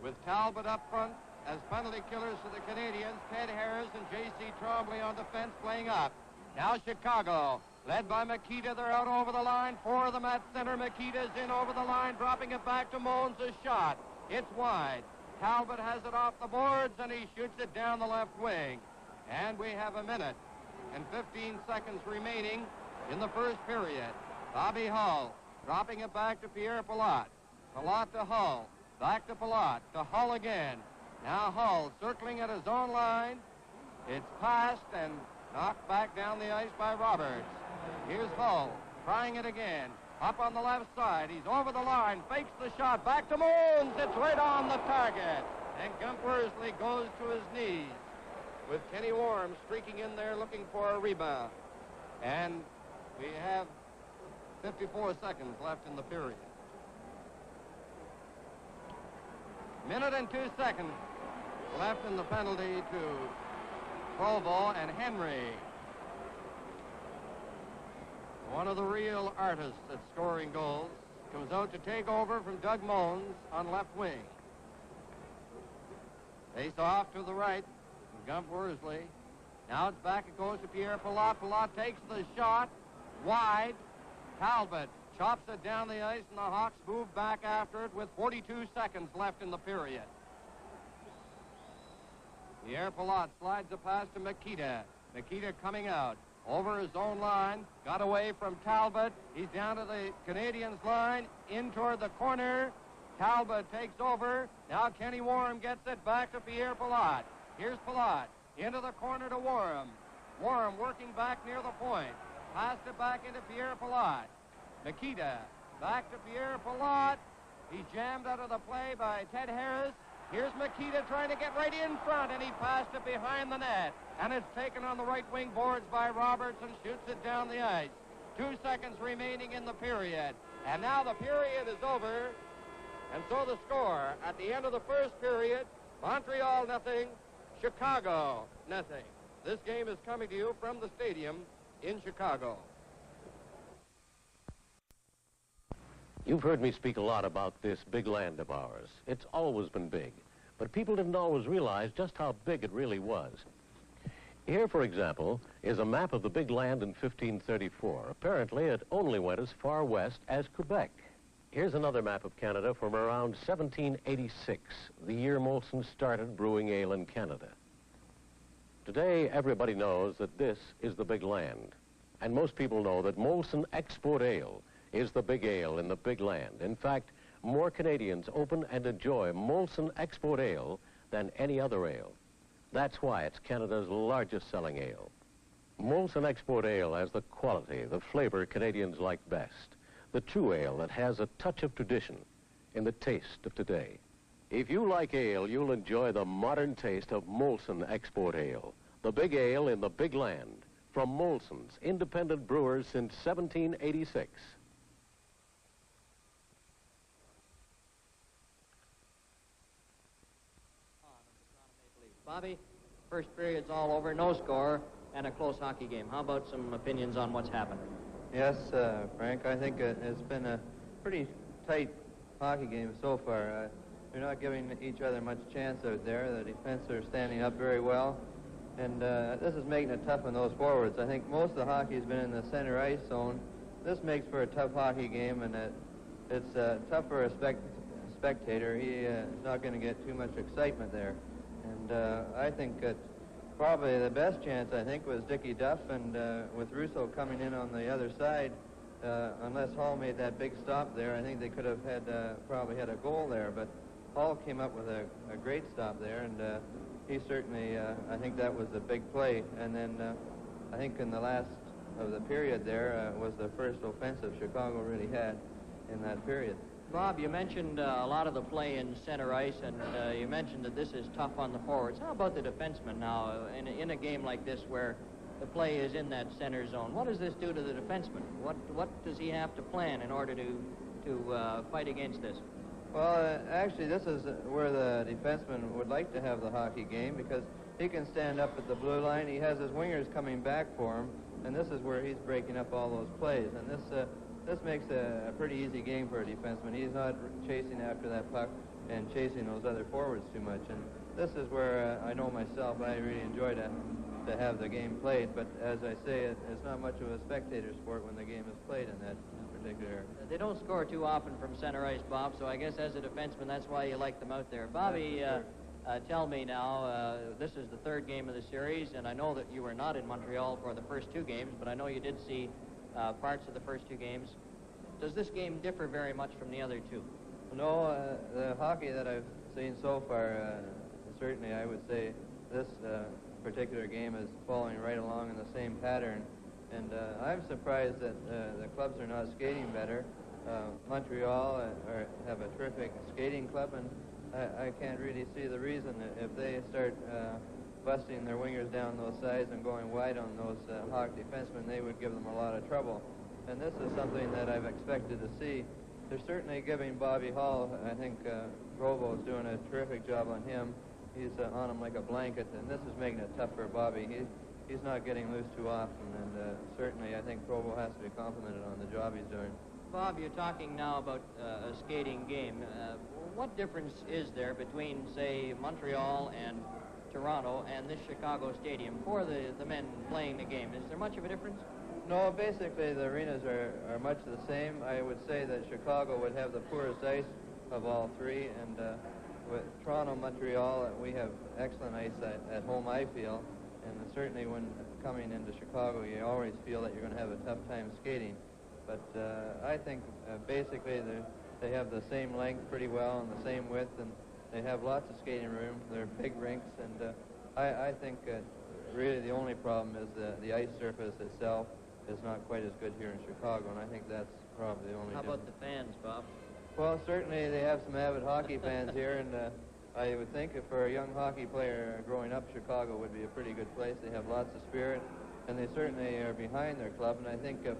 with Talbot up front as penalty killers for the Canadiens. Ted Harris and J.C. Trombley on defense playing up. Now Chicago, led by Makita. They're out over the line. 4 of them at center. Makita's in over the line, dropping it back to Mons. A shot. It's wide. Talbot has it off the boards, and he shoots it down the left wing. And we have a minute and 15 seconds remaining in the first period. Bobby Hull dropping it back to Pierre Pilote. Pilote to Hull. Back to Pilote. To Hull again. Now Hull circling at his own line. It's passed and knocked back down the ice by Roberts. Here's Hull trying it again. Up on the left side. He's over the line. Fakes the shot. Back to Moons. It's right on the target. And Gump Worsley goes to his knees with Kenny Warren streaking in there looking for a rebound. And we have 54 seconds left in the period. Minute and 2 seconds left in the penalty to Provo, and Henry, one of the real artists at scoring goals, comes out to take over from Doug Moans on left wing. Face off to the right, Gump Worsley. Now it's back, it goes to Pierre Pilote. Pilote takes the shot, wide. Talbot chops it down the ice, and the Hawks move back after it with 42 seconds left in the period. Pierre Pilote slides a pass to Makita. Makita coming out over his own line, got away from Talbot. He's down to the Canadiens line, in toward the corner. Talbot takes over. Now Kenny Warren gets it back to Pierre Pilote. Here's Pilote into the corner to Warren. Warren working back near the point. Passed it back into Pierre Pilote. Makita back to Pierre Pilote. He's jammed out of the play by Ted Harris. Here's Makita trying to get right in front, and he passed it behind the net. And it's taken on the right wing boards by Roberts and shoots it down the ice. 2 seconds remaining in the period. And now the period is over. And so the score at the end of the first period, Montreal nothing, Chicago nothing. This game is coming to you from the stadium in Chicago. You've heard me speak a lot about this big land of ours. It's always been big, but people didn't always realize just how big it really was. Here, for example, is a map of the big land in 1534. Apparently, it only went as far west as Quebec. Here's another map of Canada from around 1786, the year Molson started brewing ale in Canada. Today, everybody knows that this is the big land, and most people know that Molson Export Ale is the big ale in the big land. In fact, more Canadians open and enjoy Molson Export Ale than any other ale. That's why it's Canada's largest selling ale. Molson Export Ale has the quality, the flavor Canadians like best. The true ale that has a touch of tradition in the taste of today. If you like ale, you'll enjoy the modern taste of Molson Export Ale, the big ale in the big land, from Molson's independent brewers since 1786. Bobby, first period's all over, no score, and a close hockey game. How about some opinions on what's happened? Yes, Frank, I think it's been a pretty tight hockey game so far. They're not giving each other much chance out there. The defense are standing up very well, and this is making it tough on those forwards. I think most of the hockey has been in the center ice zone. This makes for a tough hockey game, and it's tough for a spectator. He is not going to get too much excitement there. And I think that probably the best chance, I think, was Dickie Duff, and with Russo coming in on the other side, unless Hall made that big stop there, I think they could have had probably had a goal there. But Hall came up with a great stop there, and he certainly, I think that was the big play. And then I think in the last of the period there was the first offensive Chicago really had in that period. Bob, you mentioned a lot of the play in center ice, and you mentioned that this is tough on the forwards. How about the defensemen now in a game like this where the play is in that center zone? What does this do to the defenseman? What does he have to plan in order to fight against this? Well, actually, this is where the defenseman would like to have the hockey game, because he can stand up at the blue line. He has his wingers coming back for him, and this is where he's breaking up all those plays. And this makes a pretty easy game for a defenseman. He's not chasing after that puck and chasing those other forwards too much. And this is where I know myself, I really enjoy to have the game played. But as I say, it's not much of a spectator sport when the game is played in that particular area. They don't score too often from center ice, Bob, so I guess as a defenseman, that's why you like them out there. Bobby, tell me now, this is the third game of the series, and I know that you were not in Montreal for the first two games, but I know you did see parts of the first two games. Does this game differ very much from the other two? No, the hockey that I've seen so far, certainly I would say this particular game is following right along in the same pattern And I'm surprised that the clubs are not skating better. Montreal have a terrific skating club, and I can't really see the reason. If they start busting their wingers down those sides and going wide on those Hawk defensemen, they would give them a lot of trouble. And this is something that I've expected to see. They're certainly giving Bobby Hall, I think Provo's doing a terrific job on him. He's on him like a blanket, and this is making it tough for Bobby. He's not getting loose too often, and certainly I think Provo has to be complimented on the job he's doing. Bob, you're talking now about a skating game. What difference is there between, say, Montreal and Toronto and this Chicago stadium for the men playing the game? Is there much of a difference? No, basically the arenas are much the same. I would say that Chicago would have the poorest ice of all three, and with Toronto, Montreal, we have excellent ice at home, I feel. And certainly when coming into Chicago, you always feel that you're going to have a tough time skating. But I think basically they have the same length pretty well and the same width, and they have lots of skating room. They're big rinks, and I think really the only problem is the ice surface itself is not quite as good here in Chicago, and I think that's probably the only How difference. about the fans, Bob? Well, certainly they have some avid hockey fans here, and I would think if for a young hockey player growing up, Chicago would be a pretty good place. They have lots of spirit, and they certainly are behind their club, and I think if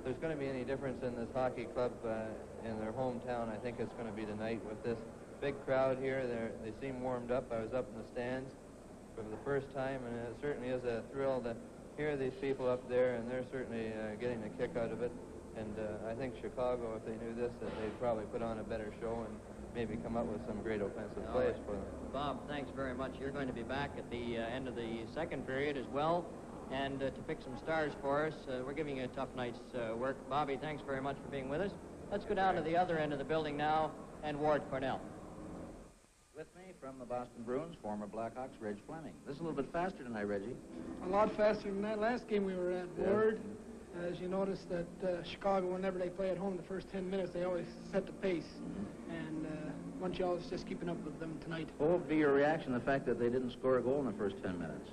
there's going to be any difference in this hockey club in their hometown, I think it's going to be tonight with this big crowd here. They seem warmed up. I was up in the stands for the first time, and it certainly is a thrill to hear these people up there, and they're certainly getting a kick out of it. And I think Chicago, if they knew this, that they'd probably put on a better show and maybe come up with some great offensive plays for them. Bob, thanks very much. You're going to be back at the end of the second period as well. And to pick some stars for us, we're giving you a tough night's work. Bobby, thanks very much for being with us. Let's go down to the other end of the building now, and Ward Cornell. With me from the Boston Bruins, former Blackhawks, Reg Fleming. This is a little bit faster tonight, Reggie. A lot faster than that last game we were at, Ward. As you notice that Chicago, whenever they play at home, the first 10 minutes, they always set the pace. And Montreal is just keeping up with them tonight. What would be your reaction to the fact that they didn't score a goal in the first 10 minutes?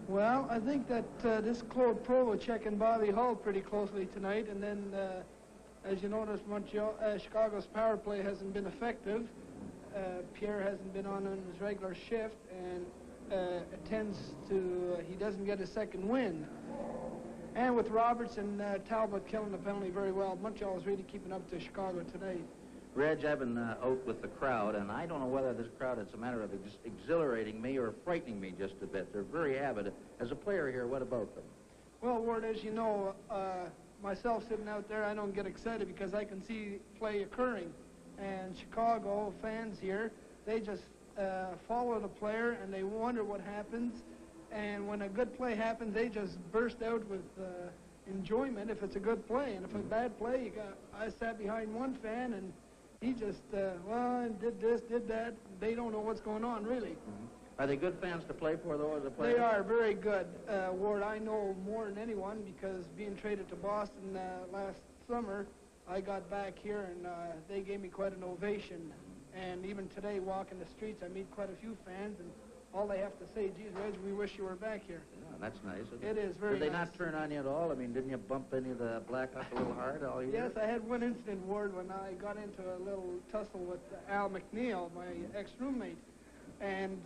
Well, I think that this Claude Provo checking Bobby Hull pretty closely tonight. And then, as you notice, Chicago's power play hasn't been effective. Pierre hasn't been on his regular shift, and he doesn't get a second win. And with Roberts and Talbot killing the penalty very well, Montreal is really keeping up to Chicago tonight. Reg, I've been out with the crowd, and I don't know whether this crowd, it's a matter of exhilarating me or frightening me just a bit. They're very avid. As a player here, what about them? Well, Ward, as you know, myself sitting out there, I don't get excited because I can see play occurring. And Chicago fans here, they just follow the player, and they wonder what happens. And when a good play happens, they just burst out with enjoyment if it's a good play. And if it's a bad play, I sat behind one fan, and he just, did this, did that. They don't know what's going on, really. Mm-hmm. Are they good fans to play for, though, as a player? They are very good. Ward, I know more than anyone because being traded to Boston last summer, I got back here, and they gave me quite an ovation. And even today, walking the streets, I meet quite a few fans, and all they have to say, geez, Reg, we wish you were back here. Yeah, that's nice. It is very nice. Did they not turn on you at all? I mean, didn't you bump any of the Blackhawks a little hard all year? Yes, I had one incident, Ward, when I got into a little tussle with Al McNeil, my ex-roommate. And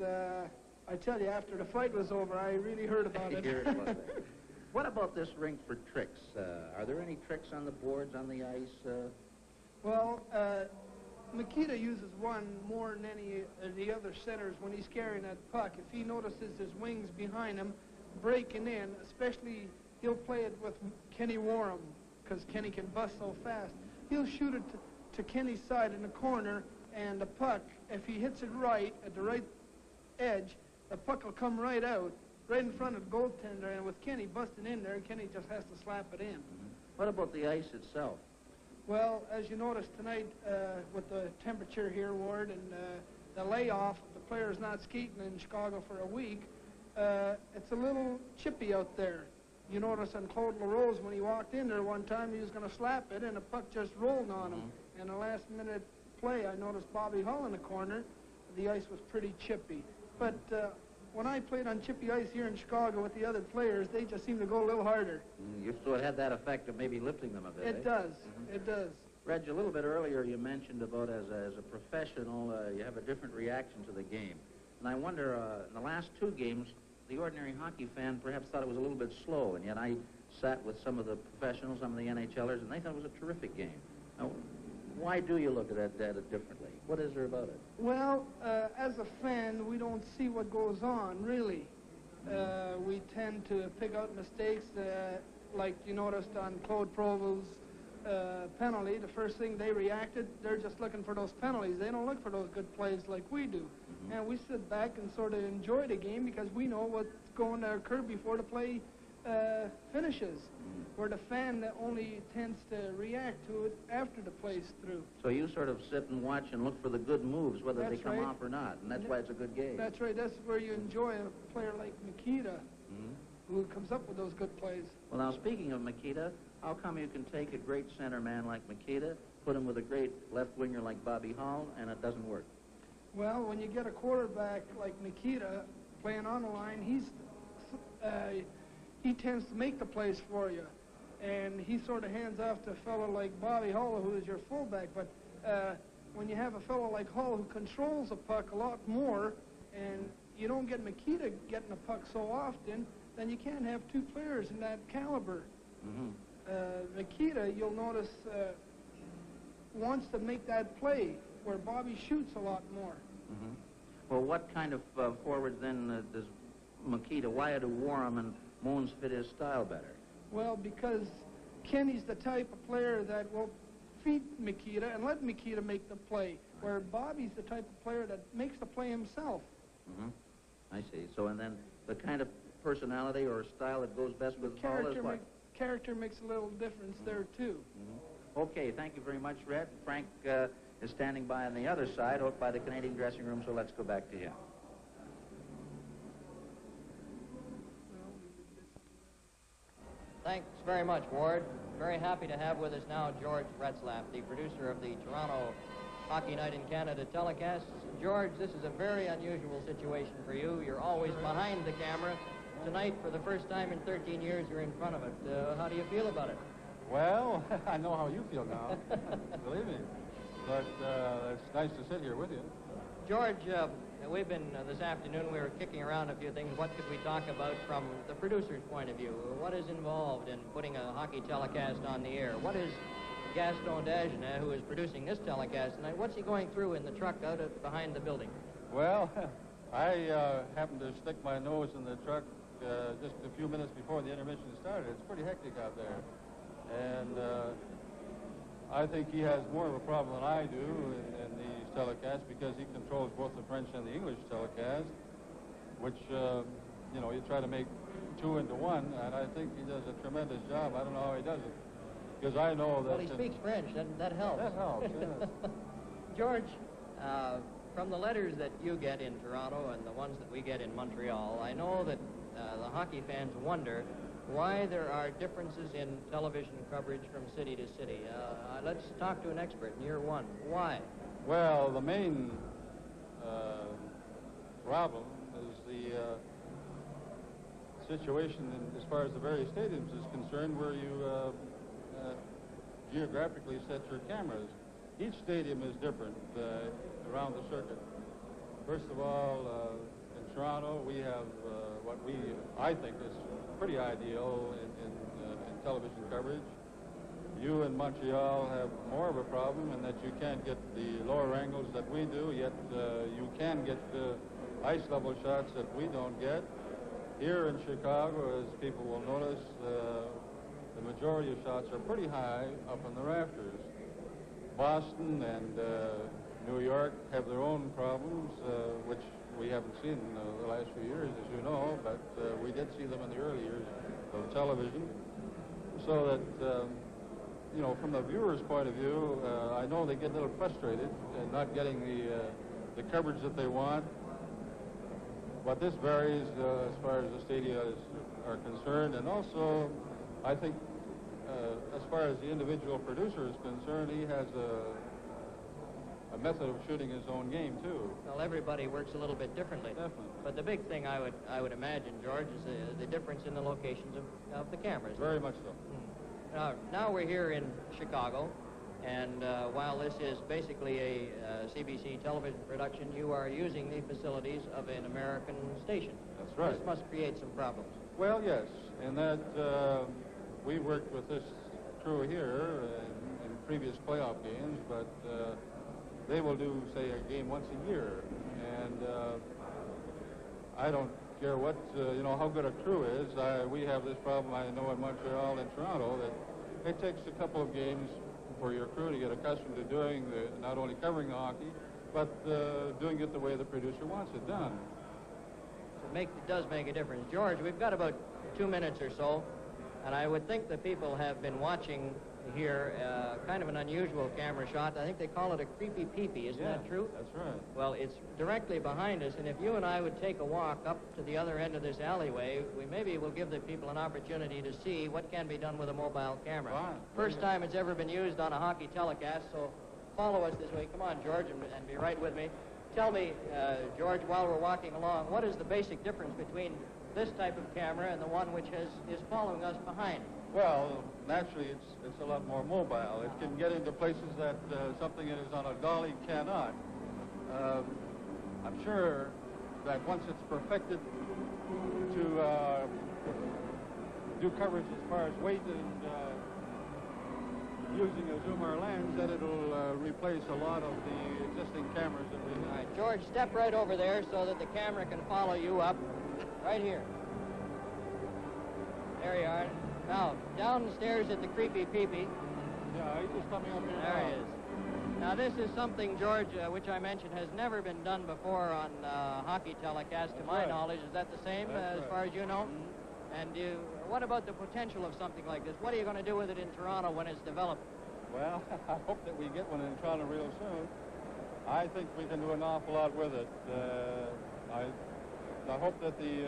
I tell you, after the fight was over, I really heard about it. What about this rink for tricks? Are there any tricks on the boards, on the ice? Well, Nikita uses one more than any of the other centers when he's carrying that puck. If he notices his wings behind him breaking in, especially he'll play it with Kenny Warham because Kenny can bust so fast. He'll shoot it to Kenny's side in the corner, and the puck, if he hits it right at the right edge, the puck will come right out, right in front of the goaltender, and with Kenny busting in there, Kenny just has to slap it in. Mm-hmm. What about the ice itself? Well, as you noticed tonight, with the temperature here, Ward, and the layoff, the players not skating in Chicago for a week, it's a little chippy out there. You notice on Claude LaRose, when he walked in there one time, he was going to slap it, and the puck just rolled on him. In the last-minute play, I noticed Bobby Hull in the corner. The ice was pretty chippy. But when I played on chippy ice here in Chicago with the other players, they just seem to go a little harder. You so it had that effect of maybe lifting them a bit. It does. It does. Reg, a little bit earlier you mentioned about as a professional, you have a different reaction to the game. And I wonder, in the last 2 games, the ordinary hockey fan perhaps thought it was a little bit slow, and yet I sat with some of the professionals, some of the NHLers, and they thought it was a terrific game. Now, why do you look at that data differently? What is there about it? Well, as a fan, we don't see what goes on, really. We tend to pick out mistakes, like you noticed on Claude Provel's penalty. The first thing they reacted, they're just looking for those penalties. They don't look for those good plays like we do. And we sit back and sort of enjoy the game because we know what's going to occur before the play finishes, where the fan only tends to react to it after the play's through. So you sort of sit and watch and look for the good moves, whether they That's come right. off or not, and that's why it's a good game. That's right. That's where you enjoy a player like Mikita, who comes up with those good plays. Well, now, speaking of Mikita, how come you can take a great center man like Mikita, put him with a great left winger like Bobby Hall, and it doesn't work? Well, when you get a quarterback like Mikita playing on the line, he tends to make the plays for you. And he sort of hands off to a fellow like Bobby Hall, who is your fullback. But when you have a fellow like Hall who controls the puck a lot more, and you don't get Mikita getting the puck so often, then you can't have 2 players in that caliber. Mikita, you'll notice, wants to make that play, where Bobby shoots a lot more. Well, what kind of forwards then does Mikita, Wyatt Warham, and Moans fit his style better? Well, because Kenny's the type of player that will feed Mikita and let Mikita make the play, where Bobby's the type of player that makes the play himself. I see. So, and then the kind of personality or style that goes best with Hall is what? Character makes a little difference there, too. Okay, thank you very much, Red. Frank is standing by on the other side, out by the Canadian dressing room, so let's go back to him. Thanks very much, Ward. Very happy to have with us now George Retzlaff, the producer of the Toronto Hockey Night in Canada telecasts. George, this is a very unusual situation for you. You're always behind the camera. Tonight, for the first time in 13 years, you're in front of it. How do you feel about it? Well, I know how you feel now, believe me. But it's nice to sit here with you. George, we've been, this afternoon, we were kicking around a few things. What could we talk about from the producer's point of view? What is involved in putting a hockey telecast on the air? What is Gaston Dagenet, who is producing this telecast tonight, what's he going through in the truck out behind the building? Well, I happened to stick my nose in the truck just a few minutes before the intermission started. It's pretty hectic out there. And I think he has more of a problem than I do in these telecasts because he controls both the French and the English telecast, which, you know, you try to make 2 into 1, and I think he does a tremendous job. I don't know how he does it, because I know that... Well, he speaks French. That helps. That helps, yes. George, from the letters that you get in Toronto and the ones that we get in Montreal, I know that the hockey fans wonder why there are differences in television coverage from city to city. Let's talk to an expert in year one. Why? Well, the main problem is the situation as far as the various stadiums is concerned, where you geographically set your cameras. Each stadium is different around the circuit. First of all, in Toronto, we have what I think is pretty ideal in television coverage. You in Montreal have more of a problem in that you can't get the lower angles that we do, yet you can get ice level shots that we don't get. Here in Chicago, as people will notice, the majority of shots are pretty high up in the rafters. Boston and New York have their own problems, which we haven't seen in the last few years, as you know, but we did see them in the early years of television. So that, you know, from the viewer's point of view, I know they get a little frustrated in not getting the coverage that they want. But this varies as far as the stadia are concerned, and also, I think, as far as the individual producer is concerned, he has a method of shooting his own game, too. Well, everybody works a little bit differently. Definitely. But the big thing I would imagine, George, is the difference in the locations of the cameras. Very much so. Now we're here in Chicago, and while this is basically a CBC television production, you are using the facilities of an American station. That's right. This must create some problems. Well, yes, and that we worked with this crew here in previous playoff games, but they will do, say, a game once a year, and I don't care what, how good a crew is. We have this problem, I know, in Montreal and Toronto, that it takes a couple of games for your crew to get accustomed to doing not only covering the hockey, but doing it the way the producer wants it done. It does make a difference. George, we've got about 2 minutes or so, and I would think that people have been watching here kind of an unusual camera shot. I think they call it a creepy peepee. Isn't that true? That's right. Well, it's directly behind us, and if you and I would take a walk up to the other end of this alleyway, we maybe will give the people an opportunity to see what can be done with a mobile camera. Fine. First time it's ever been used on a hockey telecast, so follow us this way. Come on, George, and be right with me. Tell me, George, while we're walking along, what is the basic difference between this type of camera and the one which is following us behind? Well, naturally, it's a lot more mobile. It can get into places that something that is on a dolly cannot. I'm sure that once it's perfected to do coverage as far as weight and using a zoomer lens, that it'll replace a lot of the existing cameras that we have. All right, George, step right over there so that the camera can follow you up. Right here. There you are. Now, down the stairs at the creepy peepee. Yeah, he's just coming up here. There he is. Now, this is something, George, which I mentioned has never been done before on hockey telecast, to my knowledge. Is that the same as far as you know? And what about the potential of something like this? What are you going to do with it in Toronto when it's developed? Well, I hope that we get one in Toronto real soon. I think we can do an awful lot with it. I hope that the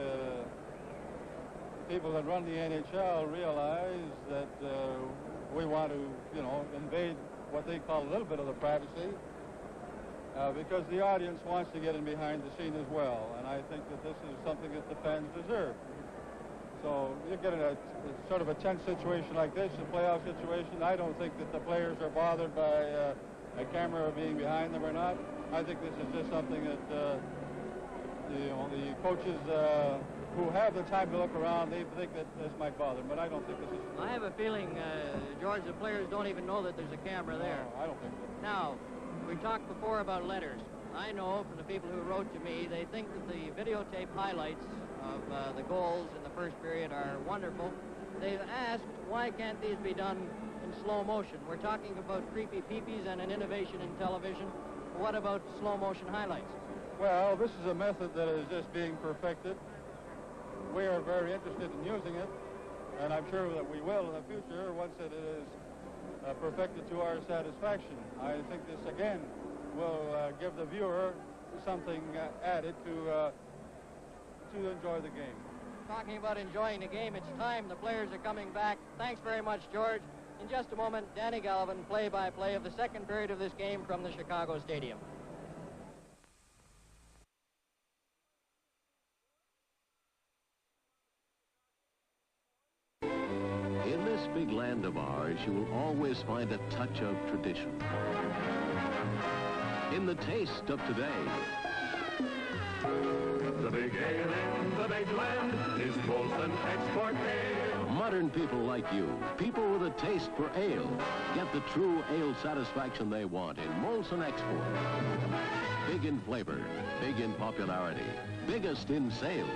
people that run the NHL realize that we want to, invade what they call a little bit of the privacy, because the audience wants to get in behind the scene as well, and I think that this is something that the fans deserve. So you get in a sort of a tense situation like this, a playoff situation. I don't think that the players are bothered by a camera being behind them or not. I think this is just something that the coaches who have the time to look around, they think that this might bother them, but I don't think this is... I have a feeling, George, the players don't even know that there's a camera there. No, I don't think so. Now, we talked before about letters. I know from the people who wrote to me, they think that the videotape highlights of the goals in the first period are wonderful. They've asked, why can't these be done in slow motion? We're talking about creepy peepees and an innovation in television. What about slow motion highlights? Well, this is a method that is just being perfected. We are very interested in using it, and I'm sure that we will in the future once it is perfected to our satisfaction. I think this, again, will give the viewer something added to enjoy the game. Talking about enjoying the game, it's time. The players are coming back. Thanks very much, George. In just a moment, Danny Galvin, play-by-play of the second period of this game from the Chicago Stadium. In this big land of ours, you will always find a touch of tradition. In the taste of today. The big ale in the big land is Molson Export Ale. Modern people like you, people with a taste for ale, get the true ale satisfaction they want in Molson Export. Big in flavor, big in popularity, biggest in sales.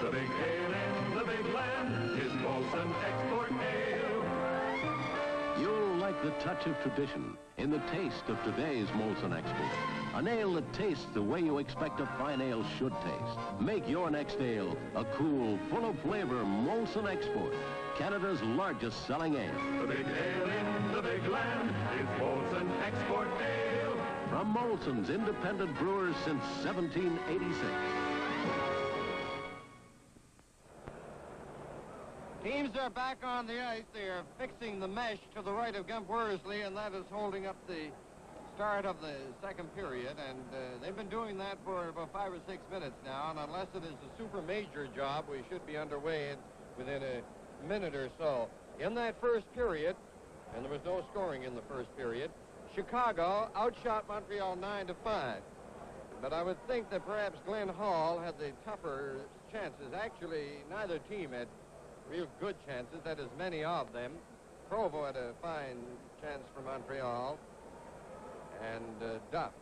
The big ale in the big land is Molson Export Ale. You'll like the touch of tradition in the taste of today's Molson Export. An ale that tastes the way you expect a fine ale should taste. Make your next ale a cool, full of flavor Molson Export, Canada's largest selling ale. The big ale in the big land is Molson Export Ale. From Molson's independent brewers since 1786. Teams are back on the ice. They are fixing the mesh to the right of Gump Worsley, and that is holding up the start of the second period, and they've been doing that for about 5 or 6 minutes now, and unless it is a super major job, we should be underway within a minute or so. In that first period, and there was no scoring in the first period, Chicago outshot Montreal 9-5. But I would think that perhaps Glenn Hall had the tougher chances. Actually, neither team had real good chances, that is, many of them. Provo had a fine chance for Montreal, and Duff.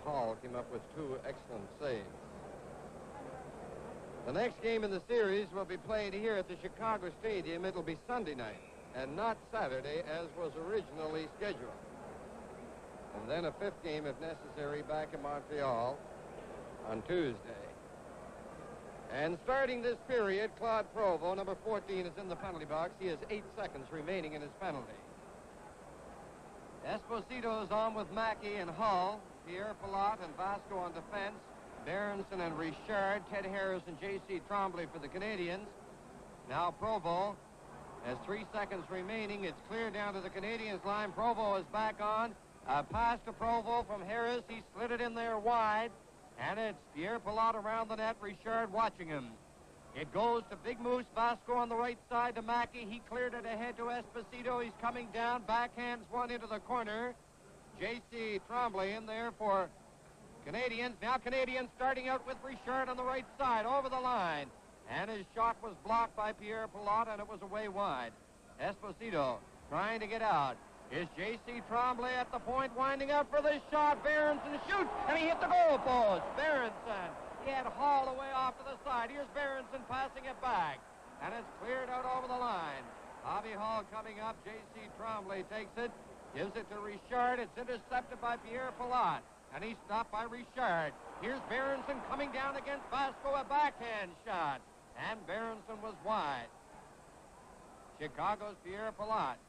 Hall came up with 2 excellent saves. The next game in the series will be played here at the Chicago Stadium. It'll be Sunday night and not Saturday as was originally scheduled. And then a 5th game, if necessary, back in Montreal on Tuesday. And starting this period, Claude Provo, number 14, is in the penalty box. He has 8 seconds remaining in his penalty. Esposito is on with Mackey and Hull, Pierre Pilote and Vasco on defense, Berenson and Richard, Ted Harris and J.C. Tremblay for the Canadiens. Now Provo has 3 seconds remaining. It's clear down to the Canadiens line. Provo is back on. A pass to Provo from Harris. He slid it in there wide. And it's Pierre Pilote around the net. Richard watching him. It goes to Big Moose Vasco on the right side to Mackey. He cleared it ahead to Esposito. He's coming down. Backhands one into the corner. J.C. Tremblay in there for Canadiens. Now Canadiens starting out with Richard on the right side over the line. And his shot was blocked by Pierre Pilote, and it was away wide. Esposito trying to get out. Is J.C. Tremblay at the point, winding up for the shot. Berenson shoots, and he hit the goal post. Berenson. He had Hall away off to the side. Here's Berenson passing it back. And it's cleared out over the line. Bobby Hall coming up. J.C. Tremblay takes it. Gives it to Richard. It's intercepted by Pierre Pilote. And he's stopped by Richard. Here's Berenson coming down against Vasco. A backhand shot. And Berenson was wide. Chicago's Pierre Pilote.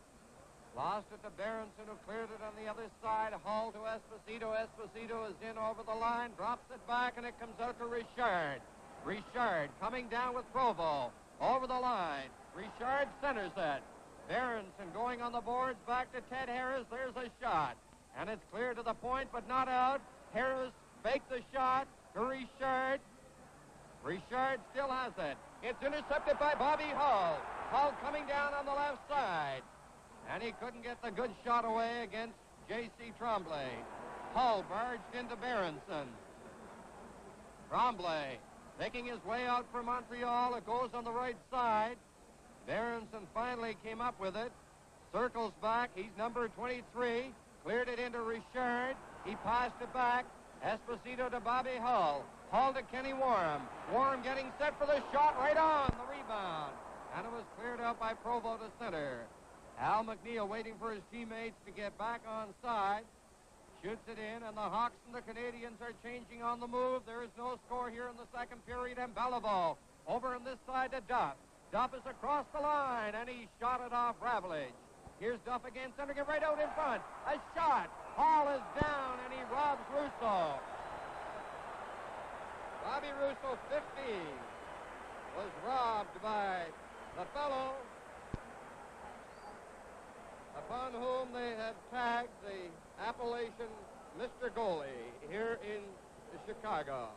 Lost it to Berenson, who cleared it on the other side. Hall to Esposito. Esposito is in over the line, drops it back, and it comes out to Richard. Richard coming down with Provo. Over the line. Richard centers it. Berenson going on the boards, back to Ted Harris. There's a shot. And it's clear to the point, but not out. Harris faked the shot to Richard. Richard still has it. It's intercepted by Bobby Hull. Hull coming down on the left side. And he couldn't get the good shot away against J.C. Tremblay. Hull barged into Berenson. Tremblay making his way out for Montreal. It goes on the right side. Berenson finally came up with it. Circles back. He's number 23. Cleared it into Richard. He passed it back. Esposito to Bobby Hull. Hull to Kenny Warham. Warham getting set for the shot, right on the rebound. And it was cleared out by Provo to center. Al McNeil waiting for his teammates to get back on side. Shoots it in, and the Hawks and the Canadiens are changing on the move. There is no score here in the second period, and Beliveau over on this side to Duff. Duff is across the line, and he shot it off Ravlich. Here's Duff again, centering it right out in front. A shot. Hall is down, and he robs Russo. Bobby Russo, 15, was robbed by the fellow upon whom they have tagged the appellation Mr. Goalie here in Chicago.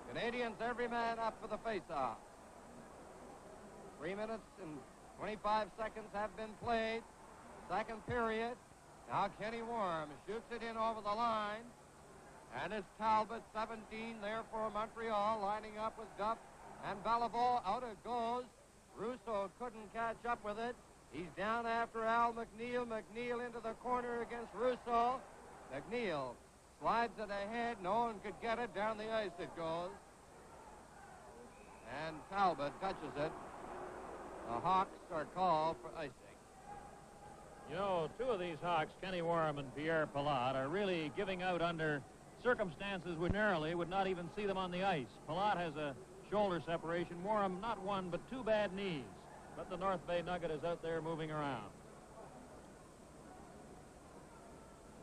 Canadiens, every man up for the face-off. 3 minutes and 25 seconds have been played. Second period. Now Kenny Warham shoots it in over the line. And it's Talbot, 17, there for Montreal, lining up with Duff and Beliveau. Out it goes. Russo couldn't catch up with it. He's down after Al McNeil. McNeil into the corner against Russo. McNeil slides it ahead. No one could get it. Down the ice it goes. And Talbot touches it. The Hawks are called for icing. You know, two of these Hawks, Kenny Warham and Pierre Pilote, are really giving out under circumstances we ordinarily would not even see them on the ice. Pilote has a shoulder separation. Warham, not one, but two bad knees. But the North Bay Nugget is out there moving around.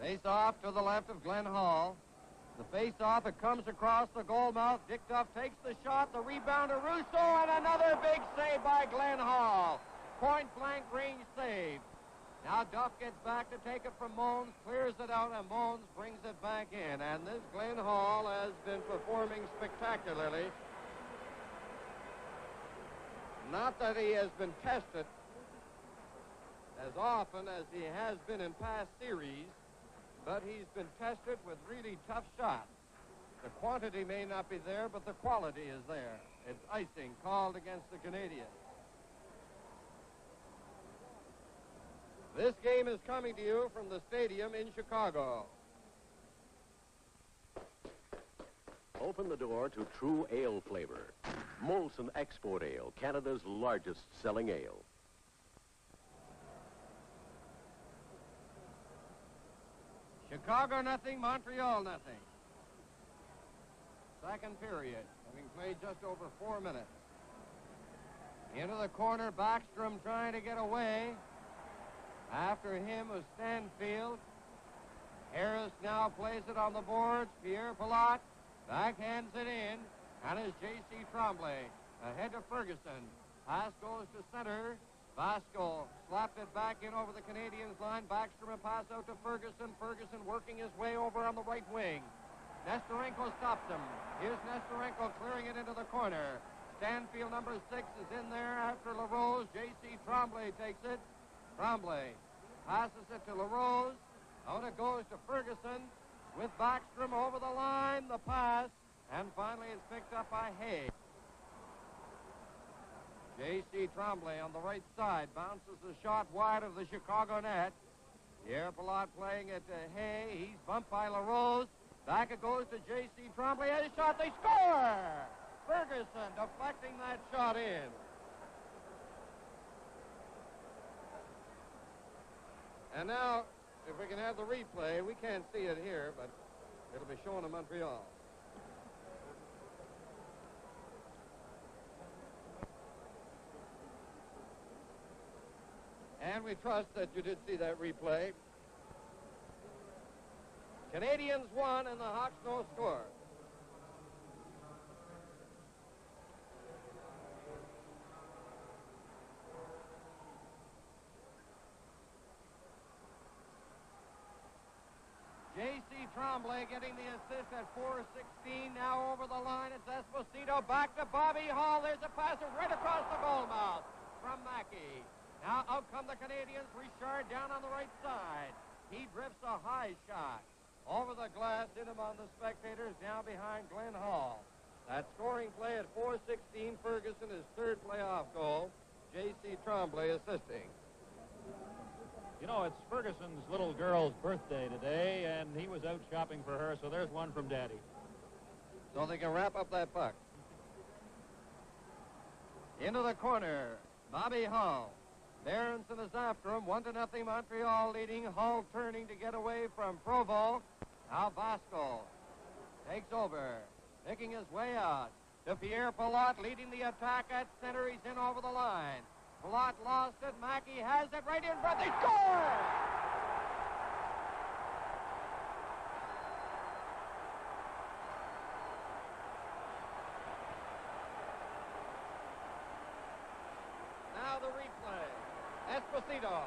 Face-off to the left of Glenn Hall. The face-off, it comes across the goal mouth. Dick Duff takes the shot, the rebound to Russo, and another big save by Glenn Hall. point-blank range save. Now Duff gets back to take it from Moans, clears it out, and Moans brings it back in. And this Glenn Hall has been performing spectacularly. Not that he has been tested as often as he has been in past series, but he's been tested with really tough shots. The quantity may not be there, but the quality is there. It's icing called against the Canadiens. This game is coming to you from the stadium in Chicago. Open the door to true ale flavor. Molson Export Ale, Canada's largest selling ale. Chicago nothing, Montreal nothing. Second period, having played just over 4 minutes. Into the corner, Backstrom trying to get away. After him was Stanfield. Harris now plays it on the boards. Pierre Pilote backhands it in. And is J.C. Tremblay ahead to Ferguson. Pass goes to center. Vasco slapped it back in over the Canadiens line. Backstrom a pass out to Ferguson. Ferguson working his way over on the right wing. Nestorenko stops him. Here's Nestorenko clearing it into the corner. Stanfield, number 6, is in there after LaRose. J.C. Tremblay takes it. Tremblay passes it to LaRose. Out it goes to Ferguson with Backstrom over the line. The pass. And finally it's picked up by Hay. J.C. Tremblay on the right side bounces the shot wide of the Chicago net. Pierre Pilote playing it to Hay. He's bumped by LaRose. Back it goes to J.C. Tremblay. Has a shot. They score! Ferguson deflecting that shot in. And now, if we can have the replay, we can't see it here, but it'll be shown in Montreal. And we trust that you did see that replay. Canadiens won and the Hawks no score. J.C. Tremblay getting the assist at 4:16. Now over the line, it's Esposito. Back to Bobby Hall. There's a passer right across the goal mouth from Mackey. Now out come the Canadiens. Richard down on the right side. He drifts a high shot over the glass, hit him on the spectators, now behind Glenn Hall. That scoring play at 4:16. Ferguson, his third playoff goal. J.C. Tremblay assisting. You know, it's Ferguson's little girl's birthday today, and he was out shopping for her, so there's one from Daddy. So they can wrap up that puck. Into the corner, Bobby Hall. Berenson is after him, 1-0 Montreal leading. Hall turning to get away from Provo. Now Vasco takes over, picking his way out to Pierre Pilote, leading the attack at center. He's in over the line. Pilote lost it. Mackey has it right in front. They score! Now the replay. Esposito.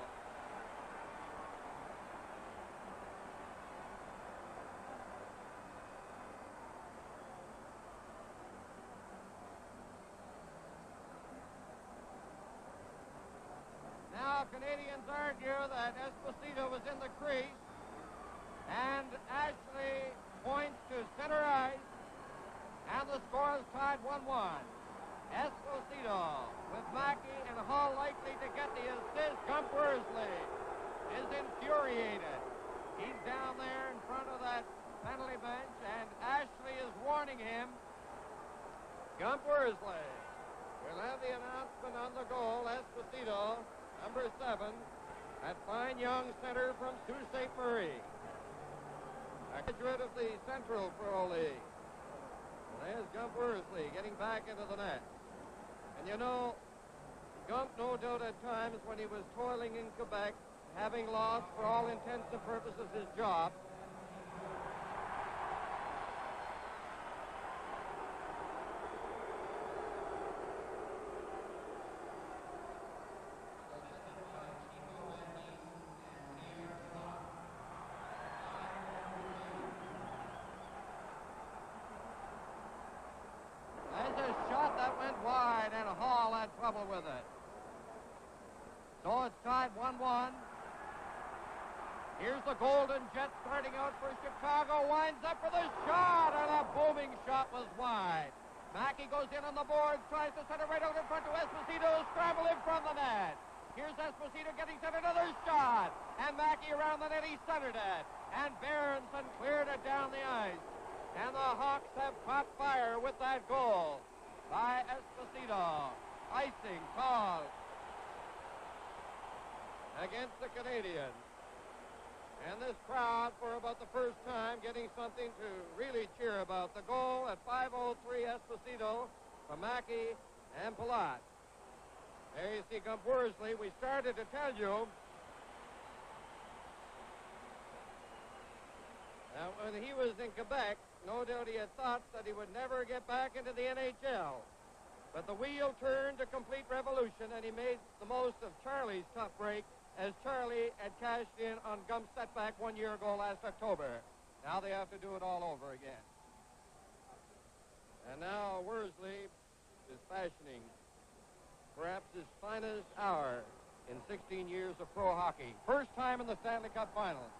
Now Canadiens argue that Esposito was in the crease, and Ashley points to center ice, and the score is tied 1-1. Esposito with Mackey and Hall likely to get the assist. Gump Worsley is infuriated. He's down there in front of that penalty bench, and Ashley is warning him. Gump Worsley will have the announcement on the goal. Esposito, number 7, that fine young center from Sault Ste. Marie. A graduate of the Central Pro League. There's Gump Worsley getting back into the net. And you know, Gump no doubt at times when he was toiling in Quebec, having lost for all intents and purposes his job, with it. So it's tied 1-1. Here's the Golden Jet starting out for Chicago. Winds up for the shot, and a booming shot was wide. Mackey goes in on the boards, tries to center right out in front to Esposito, scrambling from the net. Here's Esposito getting set, another shot. And Mackey around the net, he centered it. And Berenson cleared it down the ice. And the Hawks have caught fire with that goal by Esposito. Icing called against the Canadiens. And this crowd, for about the first time, getting something to really cheer about. The goal at 5:03 Esposito from Mackey and Palat. There you see Gump Worsley. We started to tell you that when he was in Quebec, no doubt he had thought that he would never get back into the NHL. But the wheel turned to complete revolution, and he made the most of Charlie's tough break, as Charlie had cashed in on Gump's setback 1 year ago last October. Now they have to do it all over again. And now Worsley is fashioning perhaps his finest hour in 16 years of pro hockey. First time in the Stanley Cup Finals.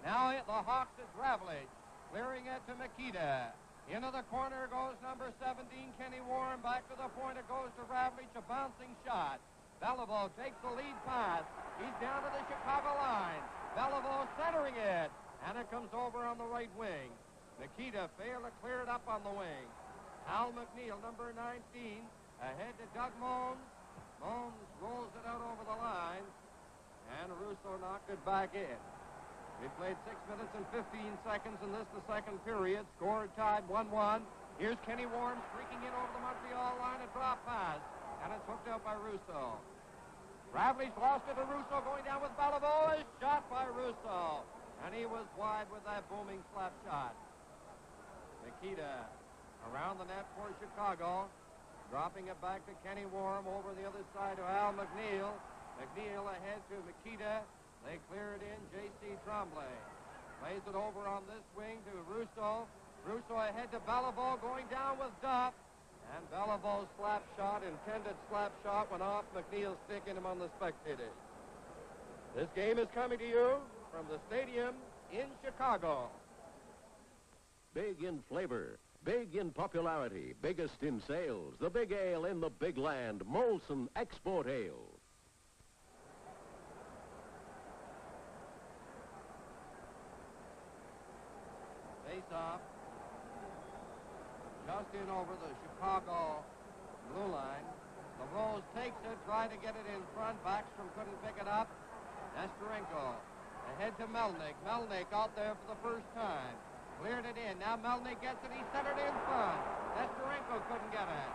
Now the Hawks is Ravlich, clearing it to Mikita. Into the corner goes number 17, Kenny Warren. Back to the point, it goes to Ravlich, a bouncing shot. Beliveau takes the lead pass. He's down to the Chicago line. Beliveau centering it, and it comes over on the right wing. Nikita failed to clear it up on the wing. Al McNeil, number 19, ahead to Doug Moans. Moans rolls it out over the line, and Russo knocked it back in. We played 6 minutes and 15 seconds in this, the second period. Score tied 1-1. Here's Kenny Warren streaking in over the Montreal line, a drop pass, and it's hooked out by Russo. Ravlich lost it to Russo, going down with Beliveau. A shot by Russo, and he was wide with that booming slap shot. Nikita around the net for Chicago, dropping it back to Kenny Warren over the other side to Al McNeil. McNeil ahead to Nikita. They clear it in. J.C. Tremblay plays it over on this wing to Russo. Russo ahead to Beliveau, going down with Duff. And Beliveau's slap shot, intended slap shot, went off McNeil's stick, him on the spectators. This game is coming to you from the stadium in Chicago. Big in flavor, big in popularity, biggest in sales. The big ale in the big land, Molson Export Ale. Face off. Just in over the Chicago blue line. LaRose takes it, trying to get it in front. Backstrom couldn't pick it up. Nesterenko ahead to Melnick. Melnick out there for the first time. Cleared it in. Now Melnick gets it. He centered in front. Nesterenko couldn't get it.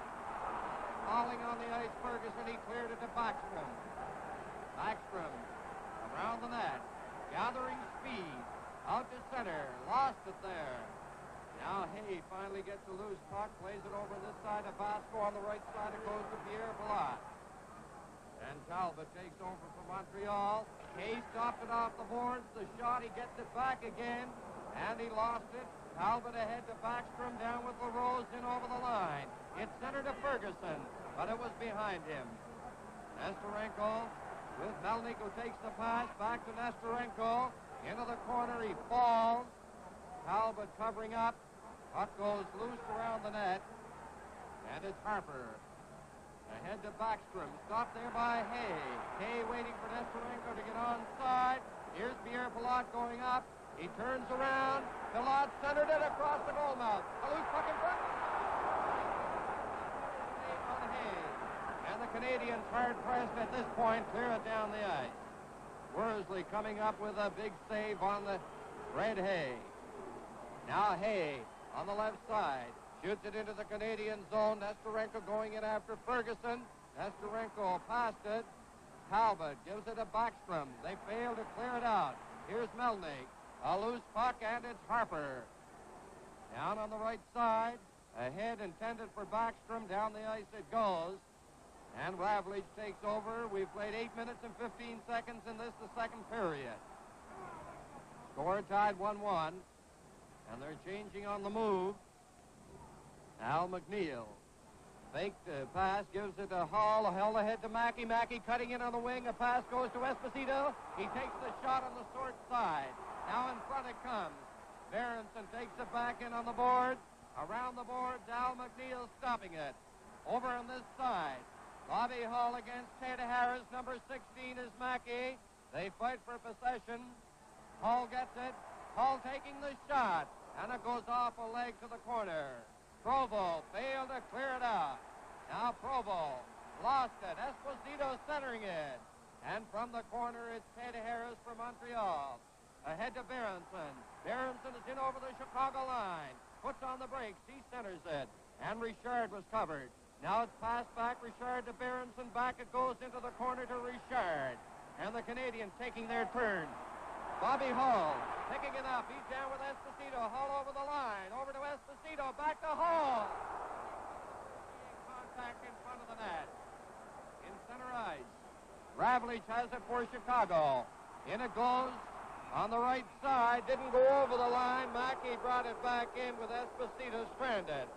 Falling on the ice, Ferguson. He cleared it to Backstrom. Backstrom around the net. Gathering speed. Out to center. Lost it there. Now Hay finally gets a loose puck, plays it over this side of Vasco. On the right side, it goes to Pierre Palat. And Talbot takes over for Montreal. Hay stopped it off the boards. The shot, he gets it back again, and he lost it. Talbot ahead to Backstrom, down with LaRose in over the line. It's centered to Ferguson, but it was behind him. Nesterenko with Melnick, who takes the pass back to Nesterenko. Into the corner, he falls. Talbot covering up. Puck goes loose around the net. And it's Harper. Ahead to Backstrom. Stopped there by Hay. Hay waiting for Nesterenko to get onside. Here's Pierre Palat going up. He turns around. Palat centered it across the goal mouth. A loose puck in front. On Hay. And the Canadiens, hard pressed at this point, clear it down the ice. Worsley coming up with a big save on the Red Hay. Now Hay on the left side. Shoots it into the Canadian zone. Nesterenko going in after Ferguson. Nesterenko passed it. Talbot gives it to Backstrom. They fail to clear it out. Here's Melnick. A loose puck, and it's Harper. Down on the right side. Ahead intended for Backstrom. Down the ice it goes. And Ravlich takes over. We've played 8 minutes and 15 seconds in this, the second period. Score tied 1-1. And they're changing on the move. Al McNeil Fake pass, gives it to Hall, held ahead to Mackey. Mackey cutting in on the wing. A pass goes to Esposito. He takes the shot on the short side. Now in front it comes. Berenson takes it back in on the board. Around the boards, Al McNeil stopping it. Over on this side, Bobby Hall against Ted Harris. Number 16 is Mackey. They fight for possession. Hall gets it. Hall taking the shot. And it goes off a leg to the corner. Provo failed to clear it out. Now Provo lost it. Esposito centering it. And from the corner, it's Ted Harris for Montreal. Ahead to Berenson. Berenson is in over the Chicago line. Puts on the brakes. He centers it. And Richard was covered. Now it's passed back. Richard to Berenson. Back it goes into the corner to Richard. And the Canadiens taking their turn. Bobby Hall picking it up. He's down with Esposito. Hall over the line. Over to Esposito. Back to Hall. Contact in front of the net. In center ice. Ravlich has it for Chicago. In it goes on the right side. Didn't go over the line. Mackey brought it back in with Esposito stranded.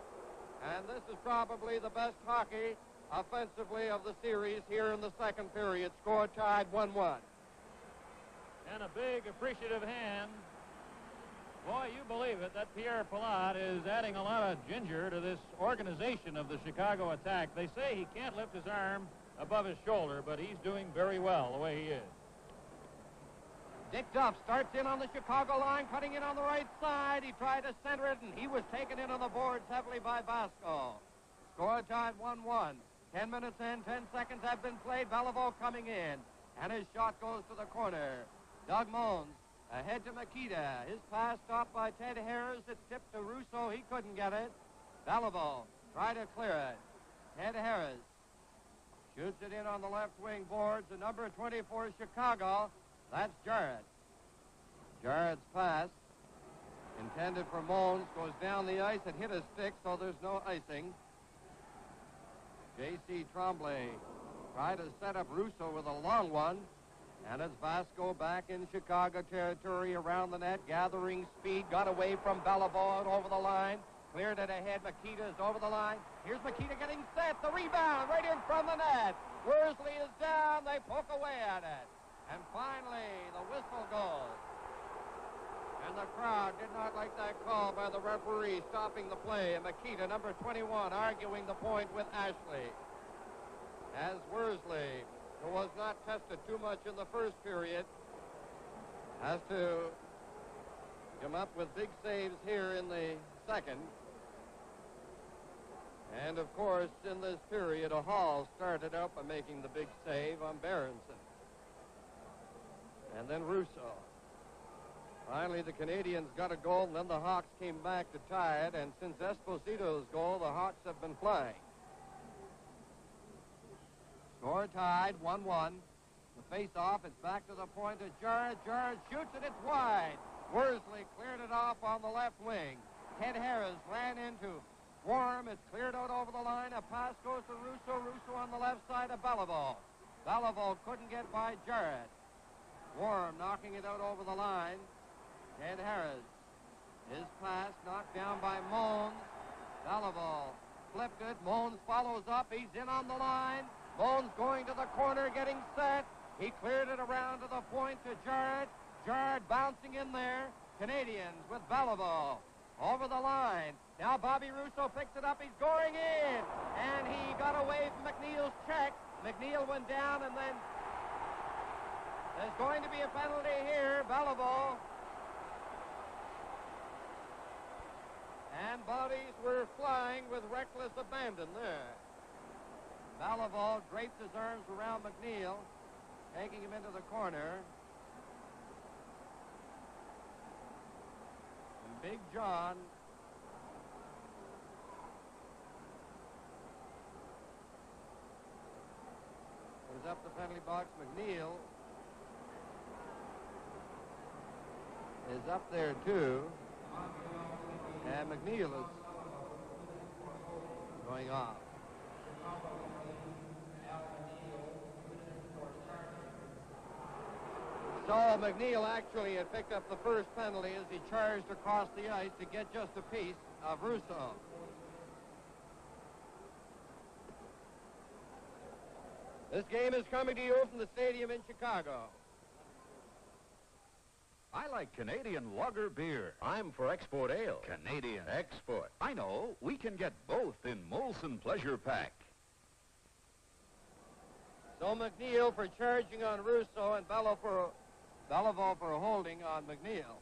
And this is probably the best hockey offensively of the series here in the second period. Score tied 1-1. And a big appreciative hand. Boy, you believe it, that Pierre Pilote is adding a lot of ginger to this organization of the Chicago attack. They say he can't lift his arm above his shoulder, but he's doing very well the way he is. Dick Duff starts in on the Chicago line, cutting in on the right side. He tried to center it, and he was taken in on the boards heavily by Vasco. Score tied 1-1. 10 minutes in, 10 seconds have been played. Beliveau coming in, and his shot goes to the corner. Doug Moans ahead to Makita. His pass stopped by Ted Harris. It tipped to Russo. He couldn't get it. Beliveau tried to clear it. Ted Harris shoots it in on the left wing boards. The number 24 Chicago. That's Jarrett. Jarrett's pass, intended for Moans, goes down the ice. It hit a stick, so there's no icing. J.C. Tremblay tried to set up Russo with a long one. And it's Vasco back in Chicago territory around the net, gathering speed, got away from Beliveau over the line, cleared it ahead. Makita's over the line. Here's Makita getting set. The rebound right in from the net. Worsley is down. They poke away at it. And finally, the whistle goes. And the crowd did not like that call by the referee stopping the play. And Makita, number 21, arguing the point with Ashley. As Worsley, who was not tested too much in the first period, has to come up with big saves here in the second. And, of course, in this period, a Hall started up by making the big save on Berenson. And then Russo. Finally, the Canadiens got a goal, and then the Hawks came back to tie it. And since Esposito's goal, the Hawks have been flying. Score tied, 1-1. The face-off, it's back to the point of Jarrett. Jarrett shoots it, it's wide. Worsley cleared it off on the left wing. Ted Harris ran into Worm. It's cleared out over the line. A pass goes to Russo. Russo on the left side of Beliveau. Beliveau couldn't get by Jarrett. Worm knocking it out over the line. Ted Harris. His pass knocked down by Moans. Beliveau flipped it. Moans follows up. He's in on the line. Moans going to the corner, getting set. He cleared it around to the point to Jarrett. Jarrett bouncing in there. Canadiens with Beliveau over the line. Now Bobby Russo picks it up. He's going in. And he got away from McNeil's check. McNeil went down, and then there's going to be a penalty here. Beliveau. And bodies were flying with reckless abandon there. Beliveau draped his arms around McNeil, taking him into the corner. And Big John was up the penalty box. McNeil is up there too. And McNeil is going off. So McNeil actually had picked up the first penalty as he charged across the ice to get just a piece of Russo. This game is coming to you from the stadium in Chicago. I like Canadian lager beer. I'm for export ale. Canadian. Export. I know. We can get both in Molson Pleasure Pack. So McNeil for charging on Russo and Beliveau for holding on McNeil.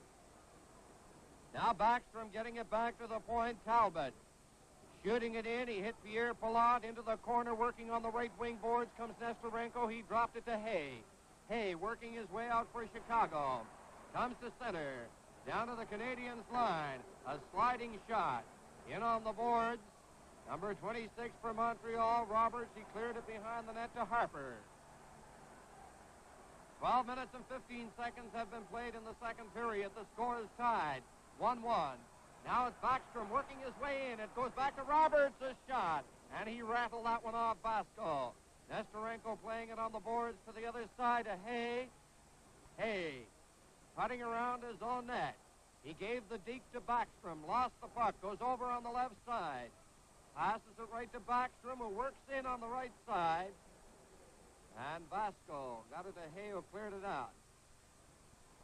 Now Backstrom getting it back to the point. Talbot shooting it in. He hit Pierre Pilote into the corner, working on the right wing boards. Comes Nesterenko. He dropped it to Hay. Hay working his way out for Chicago. Comes to center. Down to the Canadiens line. A sliding shot. In on the boards. Number 26 for Montreal, Roberts. He cleared it behind the net to Harper. 12 minutes and 15 seconds have been played in the second period. The score is tied, 1-1. Now it's Backstrom working his way in. It goes back to Roberts, a shot, and he rattled that one off Vasco. Nesterenko playing it on the boards to the other side to Hay. Hay cutting around his own net. He gave the deke to Backstrom, lost the puck, goes over on the left side. Passes it right to Backstrom, who works in on the right side. And Vasco got it to Hay, who cleared it out.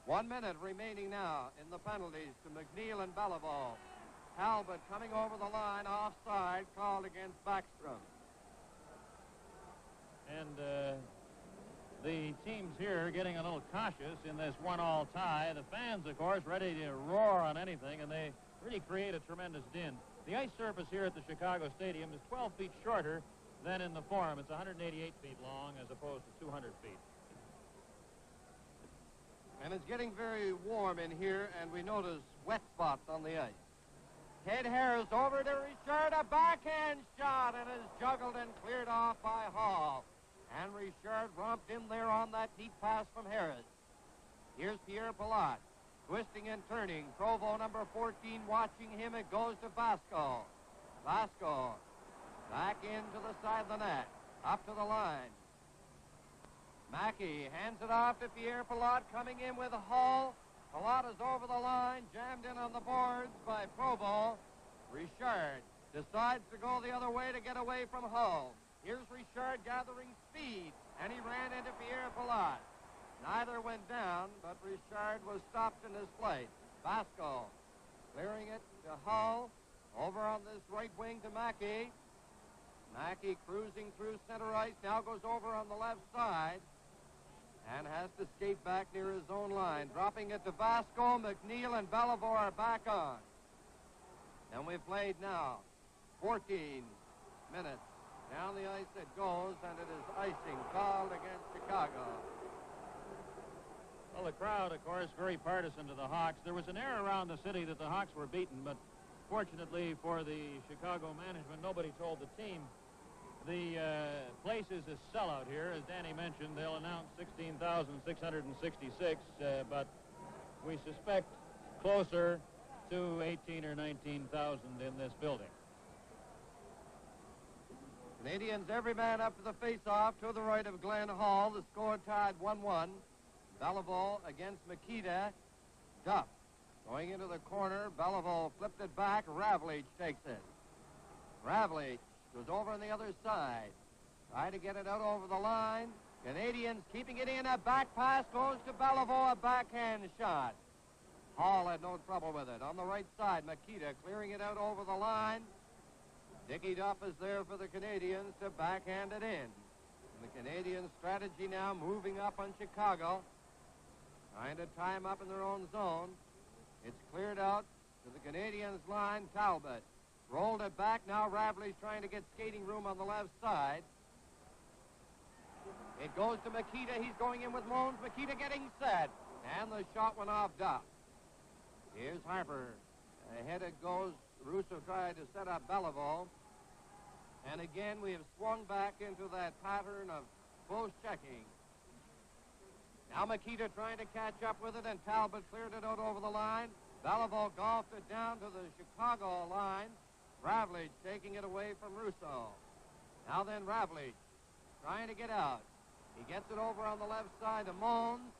1 minute remaining now in the penalties to McNeil and Beliveau. Talbot coming over the line, offside, called against Backstrom. And the teams here getting a little cautious in this 1-all tie. The fans, of course, ready to roar on anything, and they really create a tremendous din. The ice surface here at the Chicago Stadium is 12 feet shorter than in the Forum. It's 188 feet long as opposed to 200 feet. And it's getting very warm in here, and we notice wet spots on the ice. Ted Harris over to Richard, a backhand shot, and is juggled and cleared off by Hall. And Richard romped in there on that deep pass from Harris. Here's Pierre Pilote. Twisting and turning. Provo number 14 watching him. It goes to Vasco. Vasco back into the side of the net. Up to the line. Mackey hands it off to Pierre Pilote, coming in with Hall. Pilote is over the line, jammed in on the boards by Provo. Richard decides to go the other way to get away from Hull. Here's Richard gathering speed, and he ran into Pierre Pilote. Neither went down, but Richard was stopped in his flight. Vasco clearing it to Hull. Over on this right wing to Mackey. Mackey cruising through center ice, now goes over on the left side and has to skate back near his own line. Dropping it to Vasco. McNeil and Beliveau are back on. And we've played now 14 minutes. Down the ice it goes, and it is icing called against Chicago. Well, the crowd, of course, very partisan to the Hawks. There was an air around the city that the Hawks were beaten, but fortunately for the Chicago management, nobody told the team. The place is a sellout here. As Danny mentioned, they'll announce 16,666, but we suspect closer to 18 or 19,000 in this building. Canadians, every man up to the face-off to the right of Glenn Hall. The score tied 1-1. Beliveau against Makita. Duff going into the corner. Beliveau flipped it back. Ravlich takes it. Ravlich goes over on the other side. Try to get it out over the line. Canadians keeping it in. A back pass goes to Beliveau. A backhand shot. Hall had no trouble with it. On the right side, Makita clearing it out over the line. Dickie Duff is there for the Canadians to backhand it in. And the Canadian strategy now moving up on Chicago. Trying to tie him up in their own zone. It's cleared out to the Canadiens line. Talbot rolled it back. Now Ravely's trying to get skating room on the left side. It goes to Makita. He's going in with Moans. Makita getting set. And the shot went off Duff. Here's Harper. Ahead it goes. Russo tried to set up Beliveau. And again, we have swung back into that pattern of close checking. Now Makita trying to catch up with it, and Talbot cleared it out over the line. Beliveau golfed it down to the Chicago line. Ravlich taking it away from Russo. Now then Ravlich trying to get out. He gets it over on the left side to Moans.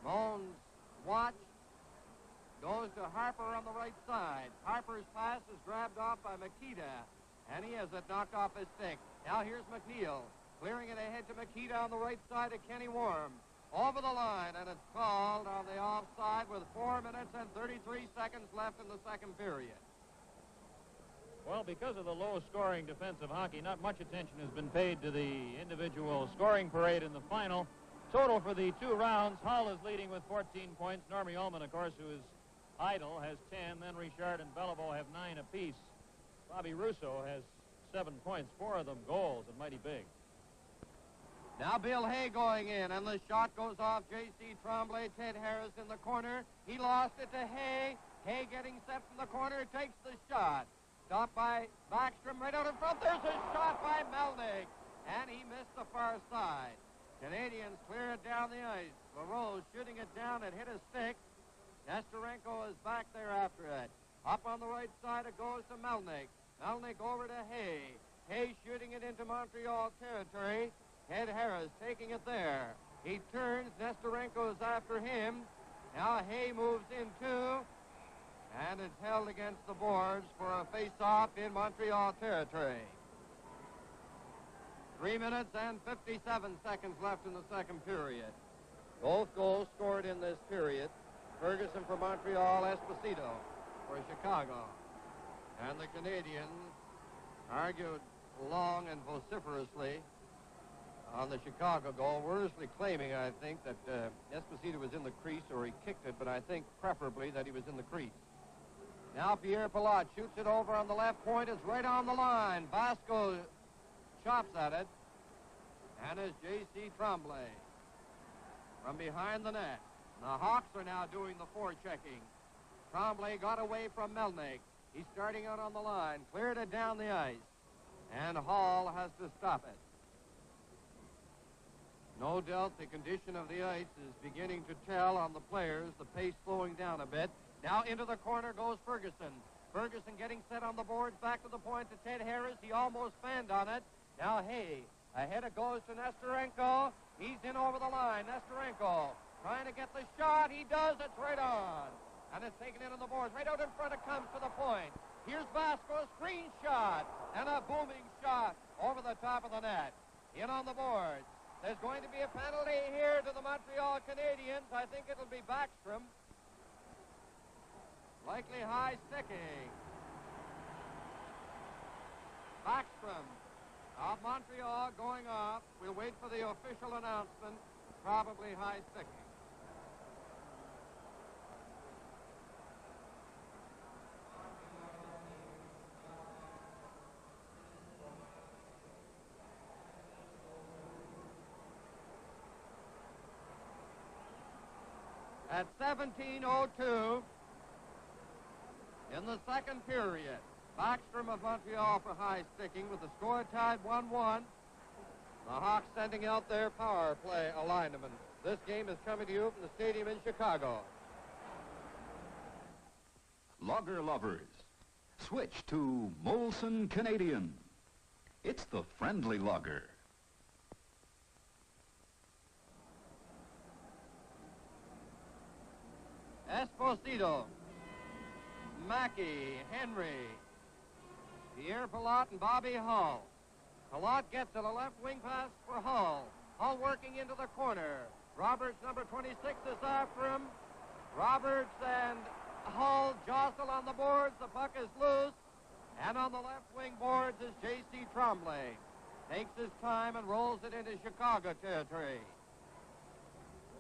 Moans watch. Goes to Harper on the right side. Harper's pass is grabbed off by Makita, and he has it knocked off his stick. Now here's McNeil. clearing it ahead to McKee on the right side of Kenny Worm. Over the line, and it's called on the offside with 4 minutes and 33 seconds left in the second period. Well, because of the low-scoring defensive hockey, not much attention has been paid to the individual scoring parade in the final. Total for the 2 rounds, Hull is leading with 14 points. Normie Ullman, of course, who is idle, has 10. Then Richard and Beliveau have 9 apiece. Bobby Russo has 7 points, 4 of them goals, and mighty big. Now Bill Hay going in, and the shot goes off J.C. Tremblay. Ted Harris in the corner. He lost it to Hay. Hay getting set from the corner, takes the shot. Stopped by Backstrom right out in front. There's a shot by Melnick, and he missed the far side. Canadians clear it down the ice. LaRose shooting it down. It hit a stick. Nesterenko is back there after it. Up on the right side, it goes to Melnick. Melnick over to Hay. Hay shooting it into Montreal territory. Ted Harris taking it there. He turns. Nesterenko is after him. Now Hay moves in too. And it's held against the boards for a face-off in Montreal territory. 3 minutes and 57 seconds left in the second period. Both goals scored in this period. Ferguson for Montreal, Esposito for Chicago. And the Canadians argued long and vociferously on the Chicago goal, wordlessly claiming, I think, that Esposito was in the crease, or he kicked it, but I think preferably that he was in the crease. Now Pierre Pilote shoots it over on the left point. It's right on the line. Vasco chops at it. And it's J.C. Tremblay from behind the net. The Hawks are now doing the forechecking. Tremblay got away from Melnick. He's starting out on the line. Cleared it down the ice. And Hall has to stop it. No doubt the condition of the ice is beginning to tell on the players, the pace slowing down a bit. Now into the corner goes Ferguson. Ferguson getting set on the boards, back to the point to Ted Harris. He almost fanned on it. Now Hay, ahead it goes to Nesterenko. He's in over the line. Nesterenko trying to get the shot. He does. It's right on. And it's taken in on the boards. Right out in front it comes to the point. Here's Vasco, screen shot. And a booming shot over the top of the net. In on the boards. There's going to be a penalty here to the Montreal Canadiens. I think it'll be Backstrom. Likely high sticking. Backstrom of Montreal going off. We'll wait for the official announcement. Probably high sticking. At 17:02 in the second period, Backstrom of Montreal for high sticking with the score tied 1-1. The Hawks sending out their power play alignment. This game is coming to you from the stadium in Chicago. Lager lovers, switch to Molson Canadian. It's the friendly lager. Esposito, Mackey, Henry, Pierre Pilote, and Bobby Hull. Pilote gets it, a left wing pass for Hull. Hull working into the corner. Roberts, number 26, is after him. Roberts and Hull jostle on the boards. The puck is loose. And on the left wing boards is J.C. Tremblay. Takes his time and rolls it into Chicago territory.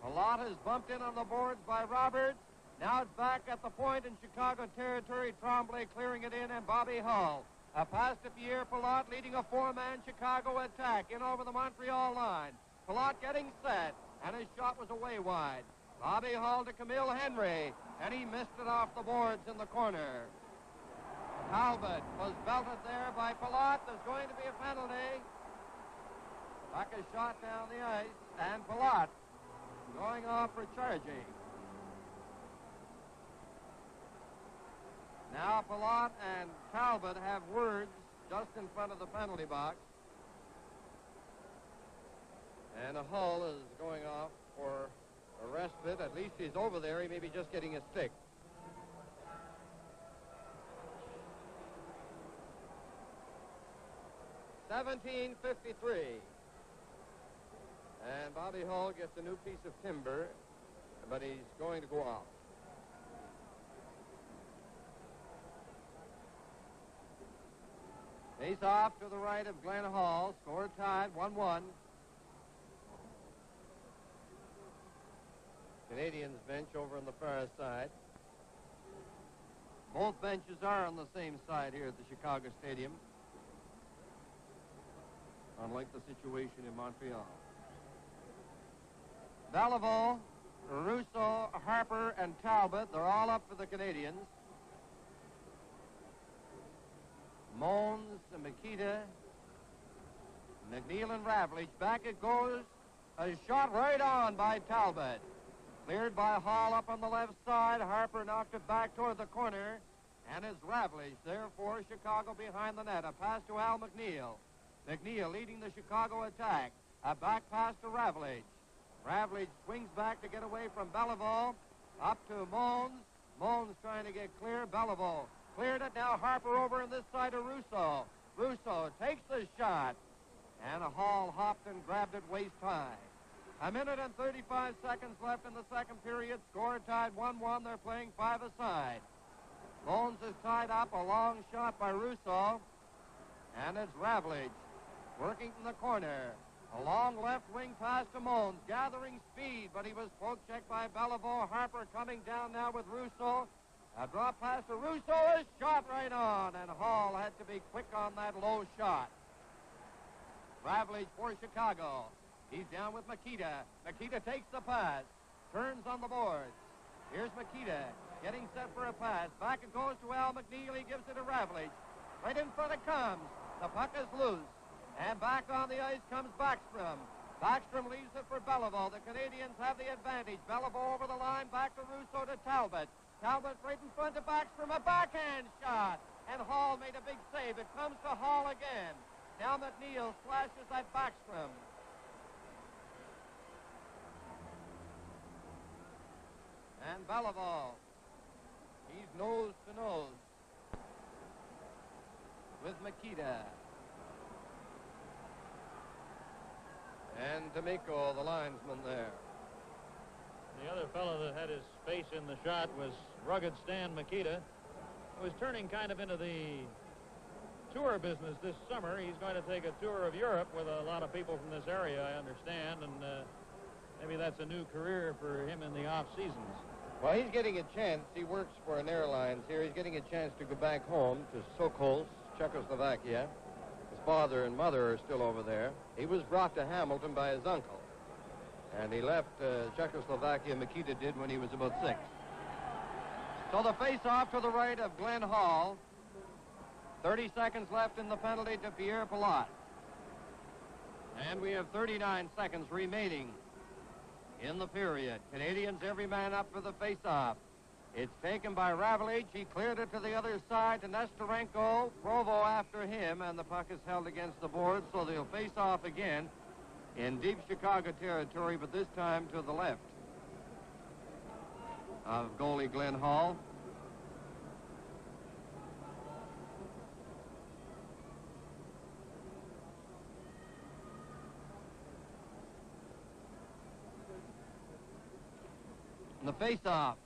Pilote is bumped in on the boards by Roberts. Now it's back at the point in Chicago territory. Tremblay clearing it in, and Bobby Hull. A pass to Pierre Pilote leading a four-man Chicago attack in over the Montreal line. Pilote getting set, and his shot was away wide. Bobby Hull to Camille Henry, and he missed it off the boards in the corner. Talbot was belted there by Pilote. There's going to be a penalty. Back a shot down the ice, and Pilote going off for charging. Now Pilote and Talbot have words just in front of the penalty box. And Hull is going off for a respite. At least he's over there. He may be just getting a stick. $17:53 And Bobby Hull gets a new piece of timber, but he's going to go out. Face off to the right of Glenn Hall. Score tied, 1-1. Canadiens bench over on the far side. Both benches are on the same side here at the Chicago Stadium, unlike the situation in Montreal. Beliveau, Russo, Harper, and Talbot, they're all up for the Canadiens. Mons, Makita, McNeil, and Ravlich. Back it goes. A shot right on by Talbot. Cleared by Hall up on the left side. Harper knocked it back toward the corner. And it's Ravlich there for Chicago behind the net. A pass to Al McNeil. McNeil leading the Chicago attack. A back pass to Ravlich. Ravlich swings back to get away from Beliveau. Up to Mons. Mons trying to get clear. Beliveau cleared it. Now Harper over on this side of Russo. Russo takes the shot. And Hall hopped and grabbed it waist high. A minute and 35 seconds left in the second period. Score tied 1-1. They're playing 5-a-side. Mons is tied up. A long shot by Russo. And it's Ravlich working from the corner. A long left wing pass to Mons. Gathering speed, but he was poke checked by Beliveau. Harper coming down now with Russo. A drop pass to Russo. A shot right on. And Hall had to be quick on that low shot. Ravlich for Chicago. He's down with Makita. Makita takes the pass. Turns on the boards. Here's Makita getting set for a pass. Back it goes to Al McNeil. He gives it to Ravlich. Right in front it comes. The puck is loose. And back on the ice comes Backstrom. Backstrom leaves it for Beliveau. The Canadiens have the advantage. Beliveau over the line. Back to Russo to Talbot. Talbot right in front of Backstrom. A backhand shot. And Hall made a big save. It comes to Hall again. Now McNeil slashes at Backstrom. And Beliveau, he's nose to nose with Makita. And D'Amico, the linesman there. The other fellow that had his face in the shot was rugged Stan Makita, who was turning kind of into the tour business this summer. He's going to take a tour of Europe with a lot of people from this area, I understand, and maybe that's a new career for him in the off seasons. Well, he's getting a chance. He works for an airlines here. He's getting a chance to go back home to Sokol, Czechoslovakia. His father and mother are still over there. He was brought to Hamilton by his uncle. And he left Czechoslovakia, Makita did, when he was about 6. So the face-off to the right of Glenn Hall. 30 seconds left in the penalty to Pierre Pilote. And we have 39 seconds remaining in the period. Canadiens, every man up for the face-off. It's taken by Ravlich. He cleared it to the other side to Nestorenko. Provo after him, and the puck is held against the board, so they'll face off again in deep Chicago territory, but this time to the left of goalie Glenn Hall. The face-off.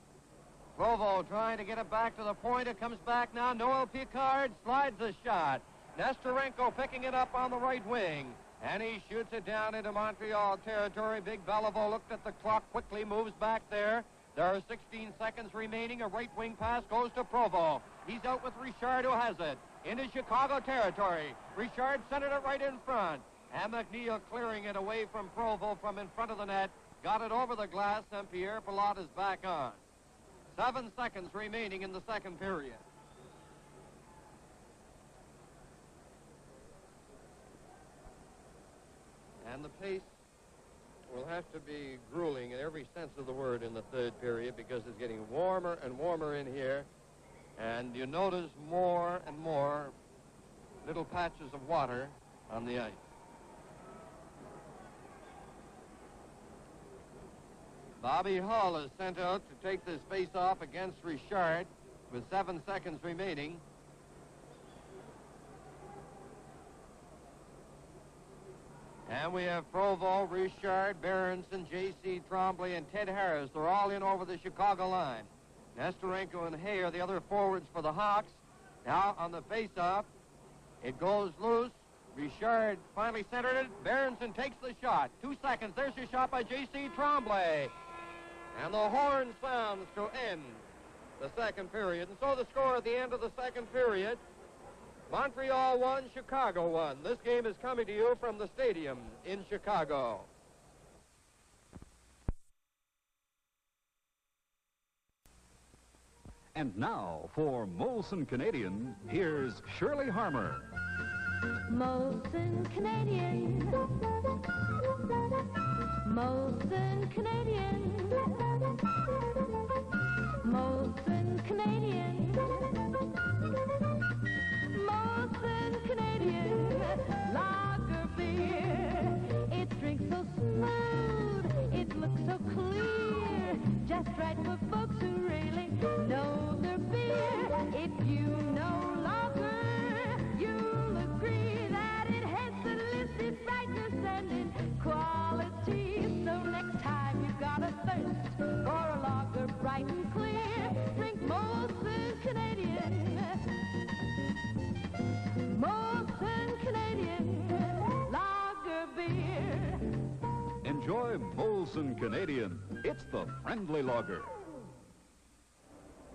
Provo trying to get it back to the point. It comes back now. Noel Picard slides the shot. Nestorenko picking it up on the right wing. And he shoots it down into Montreal territory. Big Beliveau looked at the clock, quickly moves back there. There are 16 seconds remaining. A right wing pass goes to Provo. He's out with Richard, who has it into Chicago territory. Richard centered it right in front. And McNeil clearing it away from Provo from in front of the net. Got it over the glass, and Pierre Pilote is back on. 7 seconds remaining in the second period. And the pace will have to be grueling in every sense of the word in the third period, because it's getting warmer and warmer in here. And you notice more and more little patches of water on the ice. Bobby Hull is sent out to take this face-off against Richard with 7 seconds remaining. And we have Provo, Richard, Berenson, J.C. Trombley, and Ted Harris. They're all in over the Chicago line. Nestorenko and Hay are the other forwards for the Hawks. Now on the face-off, it goes loose. Richard finally centered it. Berenson takes the shot. 2 seconds. There's your shot by J.C. Trombley. And the horn sounds to end the second period. And so the score at the end of the second period, Montreal 1, Chicago 1. This game is coming to you from the stadium in Chicago. And now, for Molson Canadian, here's Shirley Harmer. Molson Canadian. Molson Canadian. Molson Canadian. Molson Canadian. Lager beer. It drinks so smooth. It looks so clear. Just right for folks who really know their beer. If you know lager, you'll agree that it has elicit brightness and in quality. So next time you've got a thirst for a lager bright and clear, drink Molson Canadian. Molson Canadian lager beer. Enjoy Molson Canadian. It's the friendly lager.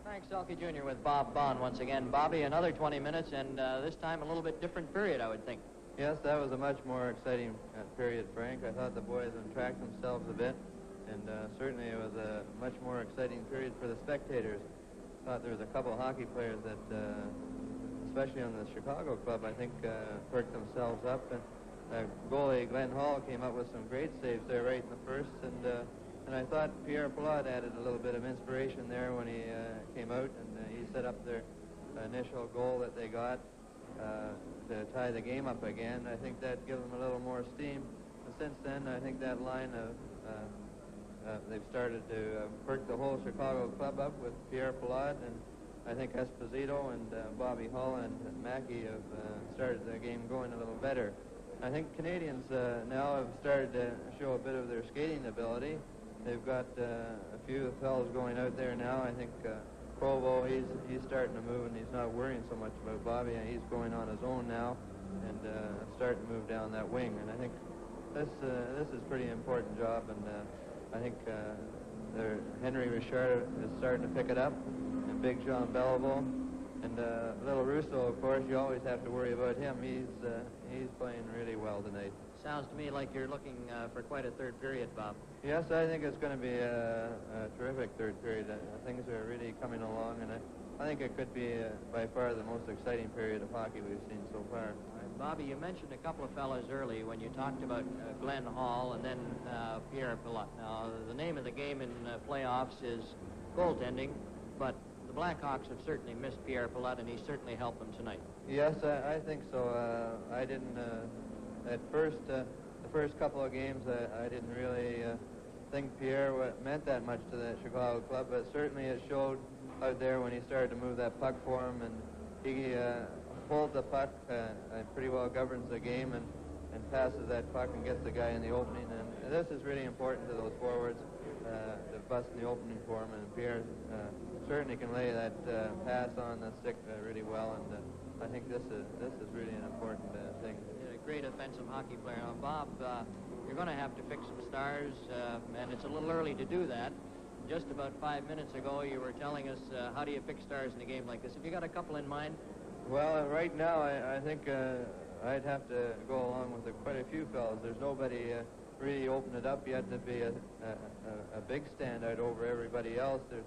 Frank Selke Jr. with Bob Bond once again. Bobby, another 20 minutes, and this time a little bit different period, I would think. Yes, that was a much more exciting period, Frank. I thought the boys untracked themselves a bit, and certainly it was a much more exciting period for the spectators. I thought there was a couple of hockey players that, especially on the Chicago club, I think perked themselves up. And goalie Glenn Hall came up with some great saves there right in the first, and I thought Pierre Pilote added a little bit of inspiration there when he came out, and he set up their initial goal that they got to tie the game up again. I think that gave them a little more steam. And since then, I think that line they've started to perk the whole Chicago club up with Pierre Pilote, and I think Esposito and Bobby Hull and Mackey have started the game going a little better. I think Canadians now have started to show a bit of their skating ability. They've got a few fellas going out there now. I think Provo, he's starting to move, and he's not worrying so much about Bobby. He's going on his own now and starting to move down that wing. And I think this is a pretty important job, and I think Henry Richard is starting to pick it up, and Big Jean Beliveau. And Little Russo, of course, you always have to worry about him. He's playing really well tonight. Sounds to me like you're looking for quite a third period, Bob. Yes, I think it's going to be a terrific third period. Things are really coming along, and I think it could be by far the most exciting period of hockey we've seen so far. Right, Bobby, you mentioned a couple of fellas early when you talked about Glenn Hall and then Pierre Pilote. Now, the name of the game in playoffs is goaltending, but the Blackhawks have certainly missed Pierre Pilote, and he certainly helped them tonight. Yes, I think so. I didn't, at first, the first couple of games, I didn't really think Pierre meant that much to the Chicago club, but certainly it showed out there when he started to move that puck for him, and he holds the puck and pretty well governs the game and passes that puck and gets the guy in the opening. And this is really important to those forwards, to bust in the opening for him, and Pierre certainly can lay that pass on the stick really well, and I think this is really an important thing. A great offensive hockey player. Now, Bob, you're going to have to fix some stars, and it's a little early to do that. Just about 5 minutes ago, you were telling us how do you fix stars in a game like this. Have you got a couple in mind? Well, right now, I think I'd have to go along with quite a few fellas. There's nobody really opened it up yet to be a big standout over everybody else. There's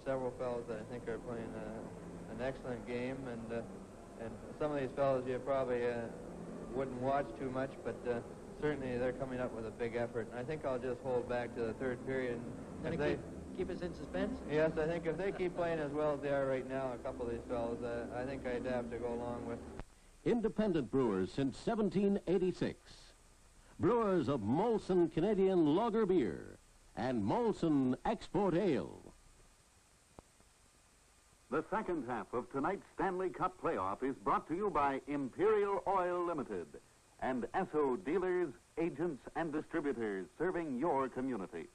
several fellas that I think are playing an excellent game, and some of these fellas you probably wouldn't watch too much, but certainly they're coming up with a big effort. And I think I'll just hold back to the third period. Keep us in suspense? Yes, I think if they keep playing as well as they are right now, a couple of these fellas, I think I'd have to go along with. Independent brewers since 1786. Brewers of Molson Canadian Lager Beer and Molson Export Ale. The second half of tonight's Stanley Cup playoff is brought to you by Imperial Oil Limited and Esso Dealers agents and distributors serving your community.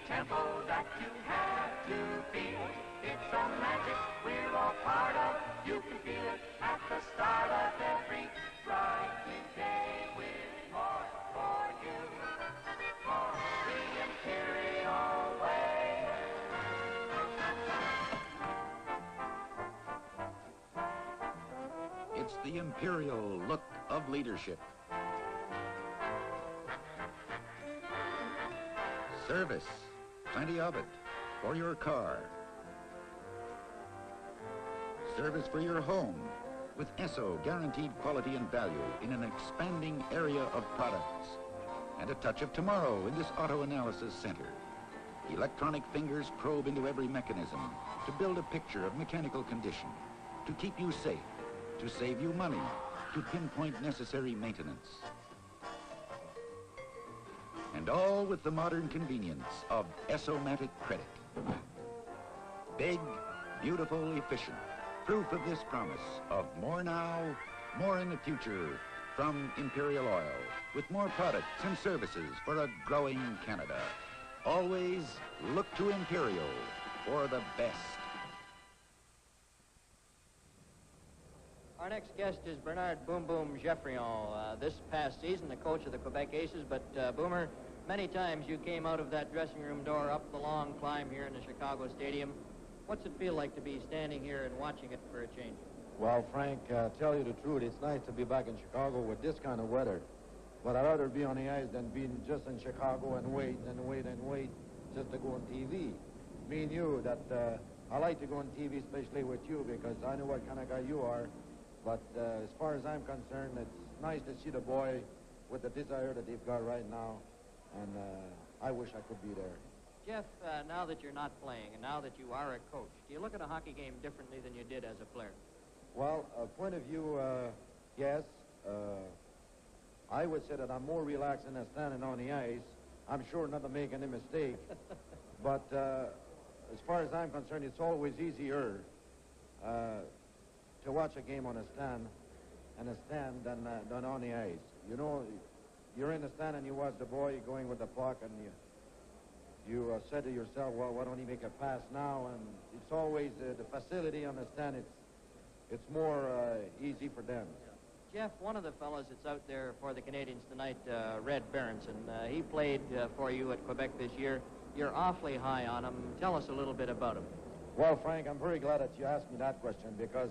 Tempo that you have to feel. It's a magic we're all part of. You can feel it at the start of every bright new day with more for you. More the Imperial way. It's the Imperial look of leadership. Service. Plenty of it for your car. Service for your home with Esso guaranteed quality and value in an expanding area of products. And a touch of tomorrow in this auto analysis center. Electronic fingers probe into every mechanism to build a picture of mechanical condition, to keep you safe, to save you money, to pinpoint necessary maintenance. And all with the modern convenience of Essomatic credit. Big, beautiful, efficient. Proof of this promise of more now, more in the future from Imperial Oil, with more products and services for a growing Canada. Always look to Imperial for the best. Our next guest is Bernard Boom Boom Geoffrion. This past season, the coach of the Quebec Aces, but Boomer, many times you came out of that dressing room door up the long climb here in the Chicago Stadium. What's it feel like to be standing here and watching it for a change? Well, Frank, tell you the truth, it's nice to be back in Chicago with this kind of weather. But I'd rather be on the ice than being just in Chicago and wait and wait and wait just to go on TV. Me and you, that I like to go on TV, especially with you, because I know what kind of guy you are. But as far as I'm concerned, it's nice to see the boy with the desire that they've got right now. And I wish I could be there. Jeff, now that you're not playing and now that you are a coach, do you look at a hockey game differently than you did as a player? Well, point of view, yes. I would say that I'm more relaxed than standing on the ice. I'm sure not to make any mistake. But as far as I'm concerned, it's always easier to watch a game on a stand than on the ice. You know, you're in the stand and you watch the boy going with the puck, and you said to yourself, well, why don't he make a pass now? And it's always the facility on the stand. It's more easy for them. Jeff, one of the fellows that's out there for the Canadiens tonight, Red Berenson, he played for you at Quebec this year. You're awfully high on him. Tell us a little bit about him. Well, Frank, I'm very glad that you asked me that question, because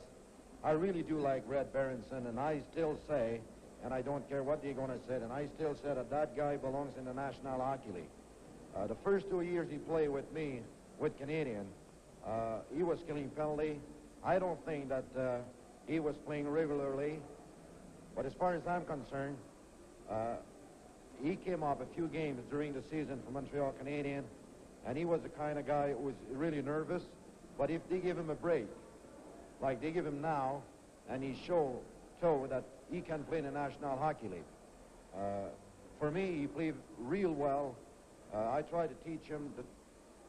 I really do like Red Berenson, and I still say, and I don't care what they're going to say, and I still say that that guy belongs in the National Hockey League. The first 2 years he played with me, with Canadian, he was killing penalty. I don't think that he was playing regularly. But as far as I'm concerned, he came off a few games during the season for Montreal Canadiens, and he was the kind of guy who was really nervous. But if they give him a break, like they give him now, and he show that he can play in the National Hockey League. For me, he played real well. I tried to teach him to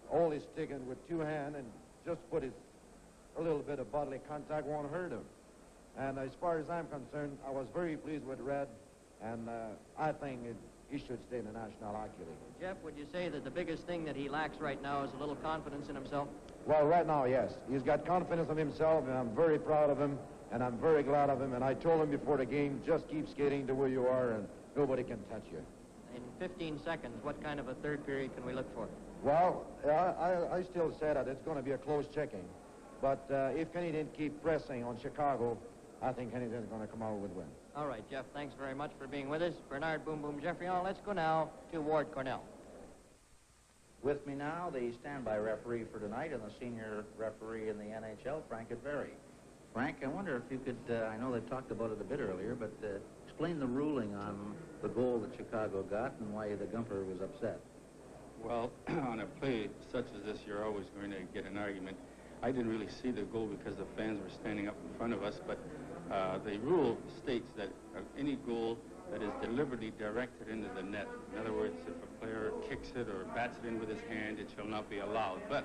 hold his stick and with two hands and just put a little bit of bodily contact won't hurt him. And as far as I'm concerned, I was very pleased with Red, and I think he should stay in the National Hockey League. Jeff, would you say that the biggest thing that he lacks right now is a little confidence in himself? Well, right now, yes. He's got confidence in himself, and I'm very proud of him, and I'm very glad of him. And I told him before the game, just keep skating the way you are, and nobody can touch you. In 15 seconds, what kind of a third period can we look for? Well, I still say that it's going to be a close checking. But if Canadiens keep pressing on Chicago, I think Canadiens is going to come out with a win. All right, Jeff, thanks very much for being with us. Bernard Boom Boom Geoffrion, let's go now to Ward Cornell. With me now, the standby referee for tonight and the senior referee in the NHL, Frank Adveri. Frank, I wonder if you could, I know they've talked about it a bit earlier, but explain the ruling on the goal that Chicago got and why the Gumper was upset. Well, on a play such as this, you're always going to get an argument. I didn't really see the goal because the fans were standing up in front of us, but the rule states that any goal that is deliberately directed into the net. In other words, if a player kicks it or bats it in with his hand, it shall not be allowed. But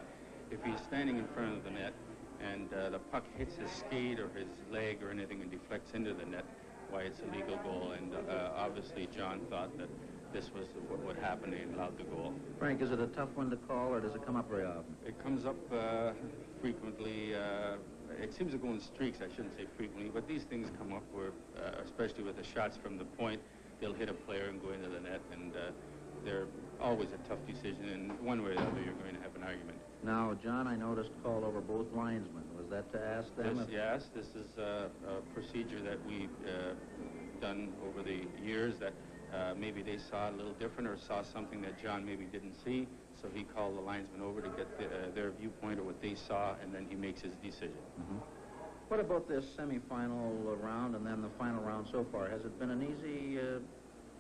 if he's standing in front of the net and the puck hits his skate or his leg or anything and deflects into the net, why, it's a legal goal. And obviously John thought that this was what would happen and allowed the goal. Frank, is it a tough one to call, or does it come up very often? It comes up frequently. It seems to go in streaks, I shouldn't say frequently, but these things come up where, especially with the shots from the point, they'll hit a player and go into the net, and they're always a tough decision, and one way or the other you're going to have an argument. Now, John, I noticed called over both linesmen. Was that to ask them? Yes, this is a procedure that we've done over the years that maybe they saw a little different or saw something that John maybe didn't see, so he called the linesman over to get their viewpoint of what they saw, and then he makes his decision. Mm-hmm. What about this semifinal round and then the final round so far? Has it been an easy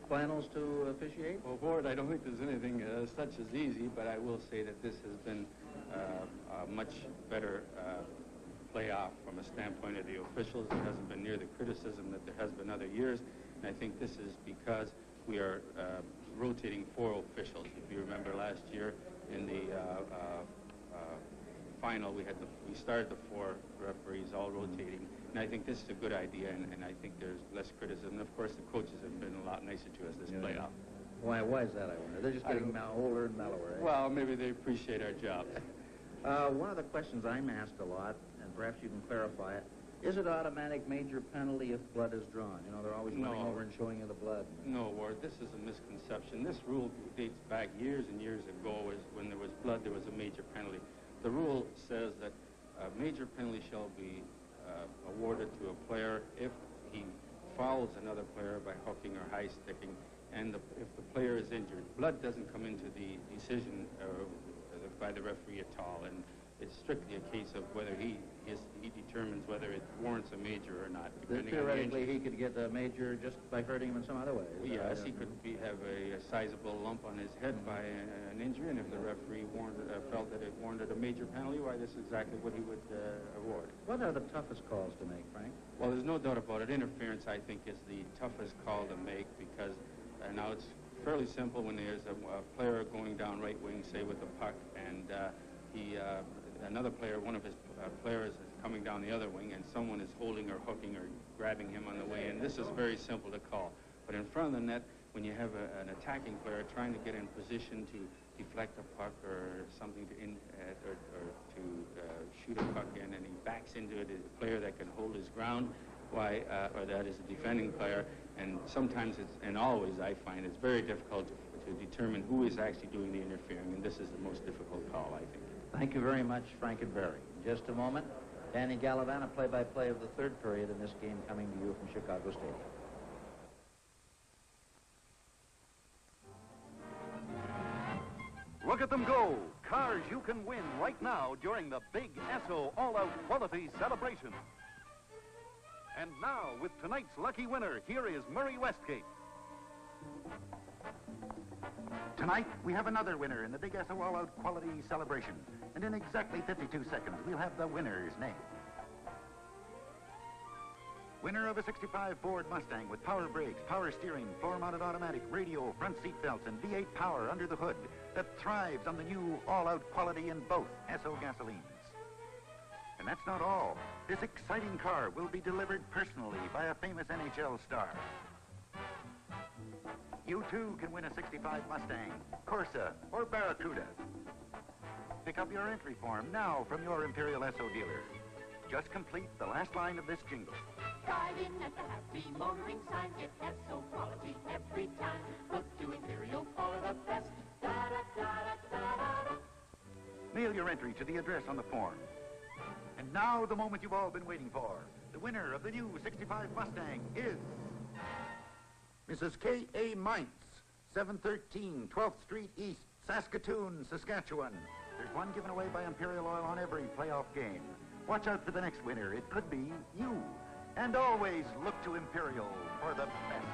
finals to officiate? Well, Ward, I don't think there's anything such as easy, but I will say that this has been a much better playoff from a standpoint of the officials. It hasn't been near the criticism that there has been other years, and I think this is because we are rotating 4 officials. If you remember last year in the final, we started the 4 referees all rotating, and I think this is a good idea, and I think there's less criticism. And of course, the coaches have been a lot nicer to us this playoff. Why is that, I wonder? They're just getting older and mellower, eh? Well, maybe they appreciate our job. One of the questions I'm asked a lot, and perhaps you can clarify it, is it automatic major penalty if blood is drawn? You know, they're always running over and showing you the blood. No, Ward, this is a misconception. This rule dates back years and years ago. When there was blood, there was a major penalty. The rule says that a major penalty shall be awarded to a player if he fouls another player by hooking or high-sticking, and if the player is injured. Blood doesn't come into the decision by the referee at all, and it's strictly a case of whether he determines whether it warrants a major or not. Theoretically, he could get a major just by hurting him in some other way. Yes, he could have a sizable lump on his head by an injury, and if the referee felt that it warranted a major penalty, why, this is exactly what he would award. What are the toughest calls to make, Frank? Well, there's no doubt about it. Interference, I think, is the toughest call to make because now it's fairly simple when there's a player going down right wing, say, with a puck, and another player, one of his players is coming down the other wing, and someone is holding or hooking or grabbing him on the way in. This is very simple to call. But in front of the net, when you have an attacking player trying to get in position to deflect a puck or something to shoot a puck in, and he backs into it, a player that can hold his ground, why, or that is a defending player, and sometimes and always I find it's very difficult to determine who is actually doing the interfering, and this is the most difficult call, I think. Thank you very much, Frank and Barry. In just a moment, Danny Gallivan, a play-by-play of the third period in this game coming to you from Chicago Stadium. Look at them go. Cars you can win right now during the big Esso All-Out Quality Celebration. And now, with tonight's lucky winner, here is Murray Westgate. Tonight, we have another winner in the Big Esso All-Out Quality Celebration. And in exactly 52 seconds, we'll have the winner's name. Winner of a 65 Ford Mustang with power brakes, power steering, floor-mounted automatic, radio, front seat belts, and V8 power under the hood that thrives on the new all-out quality in both Esso gasolines. And that's not all. This exciting car will be delivered personally by a famous NHL star. You too can win a 65 Mustang, Corsa, or Barracuda. Pick up your entry form now from your Imperial Esso dealer. Just complete the last line of this jingle. Drive in at the happy motoring sign. Get Esso quality every time. Look to Imperial for the best. Da-da-da-da-da-da-da. Mail your entry to the address on the form. And now the moment you've all been waiting for. The winner of the new 65 Mustang is Mrs. K.A. Mintz, 713 12th Street East, Saskatoon, Saskatchewan. There's one given away by Imperial Oil on every playoff game. Watch out for the next winner. It could be you. And always look to Imperial for the best.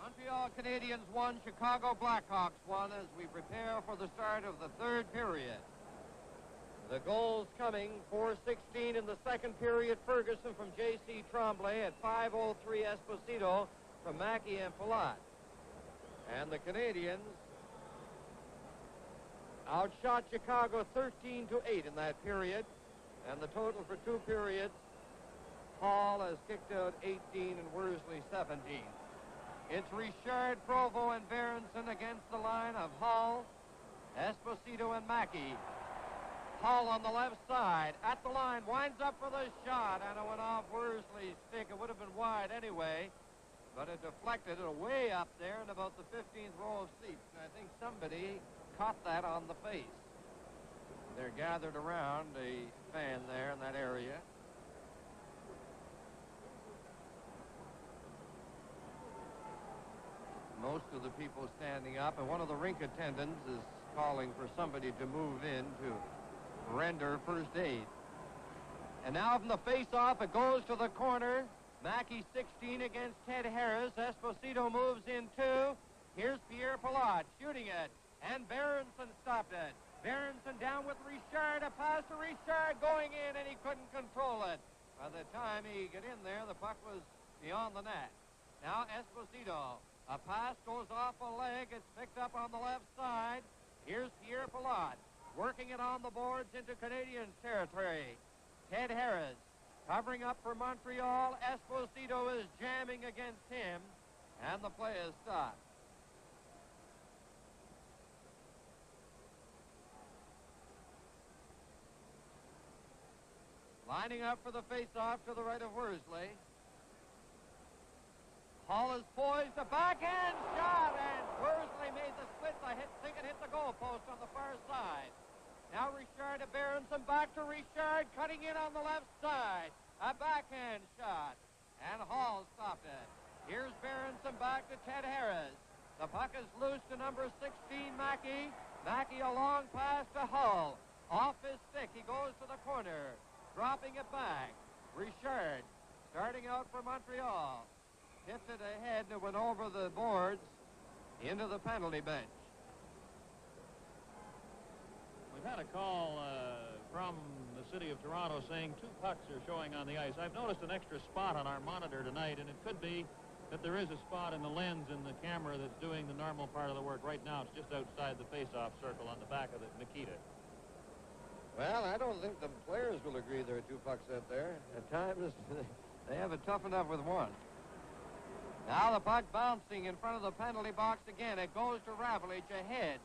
Montreal Canadiens 1, Chicago Blackhawks 1 as we prepare for the start of the third period. The goals coming, 4:16 in the second period. Ferguson from J.C. Tremblay at 5:03 Esposito from Mackey and Palat. And the Canadiens outshot Chicago 13-8 in that period. And the total for 2 periods, Hall has kicked out 18 and Worsley 17. It's Richard, Provo, and Berenson against the line of Hall, Esposito, and Mackey. Hall on the left side, at the line, winds up for the shot, and it went off Worsley's stick. It would have been wide anyway, but it deflected it way up there in about the 15th row of seats. And I think somebody caught that on the face. They're gathered around a fan there in that area. Most of the people standing up, and one of the rink attendants is calling for somebody to move in to render first aid. And now from the face-off, it goes to the corner. Mackey 16 against Ted Harris. Esposito moves in 2. Here's Pierre Palat shooting it, and Berenson stopped it. Berenson down with Richard. A pass to Richard going in, and he couldn't control it. By the time he got in there, the puck was beyond the net. Now Esposito. A pass goes off a leg. It's picked up on the left side. Here's Pierre Palat working it on the boards into Canadiens territory. Ted Harris covering up for Montreal. Esposito is jamming against him, and the play is stopped. Lining up for the face-off to the right of Worsley. Hall is poised, a backhand shot, and Worsley made the split. I think it hit the goalpost on the far side. Now Richard to Berenson, back to Richard, cutting in on the left side. A backhand shot, and Hall stopped it. Here's Berenson back to Ted Harris. The puck is loose to number 16, Mackey. Mackey a long pass to Hull. Off his stick, he goes to the corner, dropping it back. Richard starting out for Montreal. Hit it ahead and it went over the boards into the penalty bench. We've had a call from the city of Toronto saying 2 pucks are showing on the ice. I've noticed an extra spot on our monitor tonight, and it could be that there is a spot in the lens in the camera that's doing the normal part of the work. Right now it's just outside the face-off circle on the back of the Nikita. Well, I don't think the players will agree there are 2 pucks out there. At times they have it tough enough with one. Now the puck bouncing in front of the penalty box again. It goes to Ravlich ahead.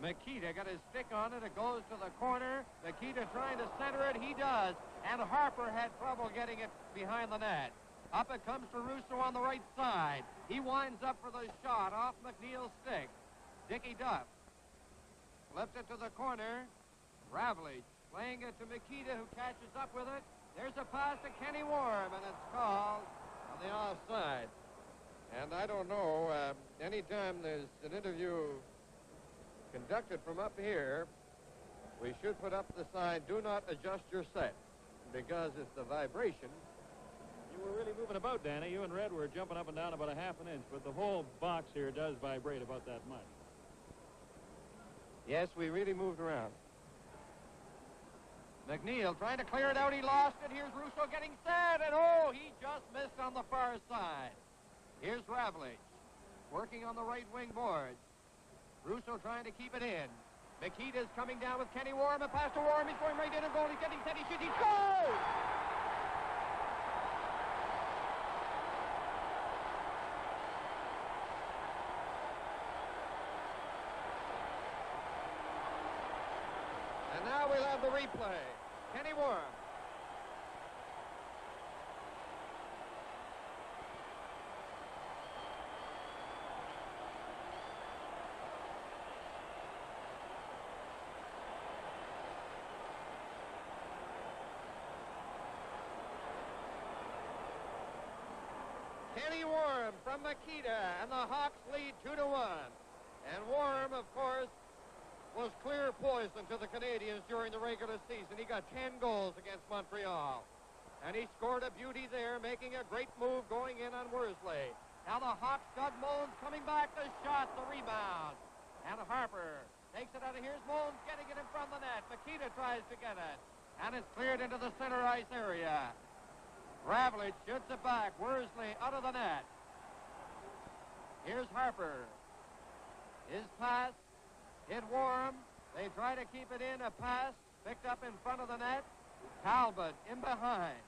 Mikita got his stick on it. It goes to the corner. Mikita trying to center it. He does. And Harper had trouble getting it behind the net. Up it comes to Russo on the right side. He winds up for the shot off McNeil's stick. Dickie Duff flips it to the corner. Ravlich playing it to Mikita, who catches up with it. There's a pass to Kenny Worm, and it's called on the offside. And I don't know, anytime there's an interview conducted from up here, we should put up the sign, do not adjust your set, because it's the vibration. You were really moving about, Danny. You and Red were jumping up and down about a half an inch, but the whole box here does vibrate about that much. Yes, we really moved around. McNeil trying to clear it out. He lost it. Here's Russo getting set, and oh, he just missed on the far side. Here's Ravlich working on the right wing boards. Russo trying to keep it in. Mikita's coming down with Kenny Worm. A pass to Worm. He's going right in and goal. He's getting set. He shoots. He scores! And now we'll have the replay. Kenny Worm. Kenny Worm from Makita, and the Hawks lead 2-1. And Worm, of course, was clear poison to the Canadiens during the regular season. He got 10 goals against Montreal. And he scored a beauty there, making a great move going in on Worsley. Now the Hawks, Doug Mullins coming back, the shot, the rebound. And Harper Takes it out of here's Moans getting it in front of the net. Makita tries to get it. And it's cleared into the center ice area. Ravlich shoots it back. Worsley out of the net. Here's Harper. His pass hit Warm. They try to keep it in. A pass picked up in front of the net. Talbot in behind.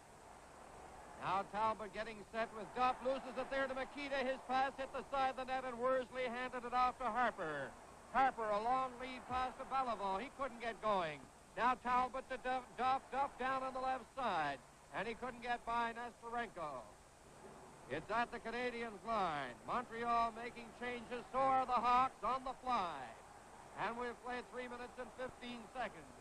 Now Talbot getting set with Duff. Loses it there to Makita. His pass hit the side of the net, and Worsley handed it off to Harper. Harper, a long lead pass to Belleville. He couldn't get going. Now Talbot to Duff. Duff down on the left side. And he couldn't get by Nesterenko. It's at the Canadiens line. Montreal making changes. So are the Hawks on the fly. And we've played 3 minutes and 15 seconds.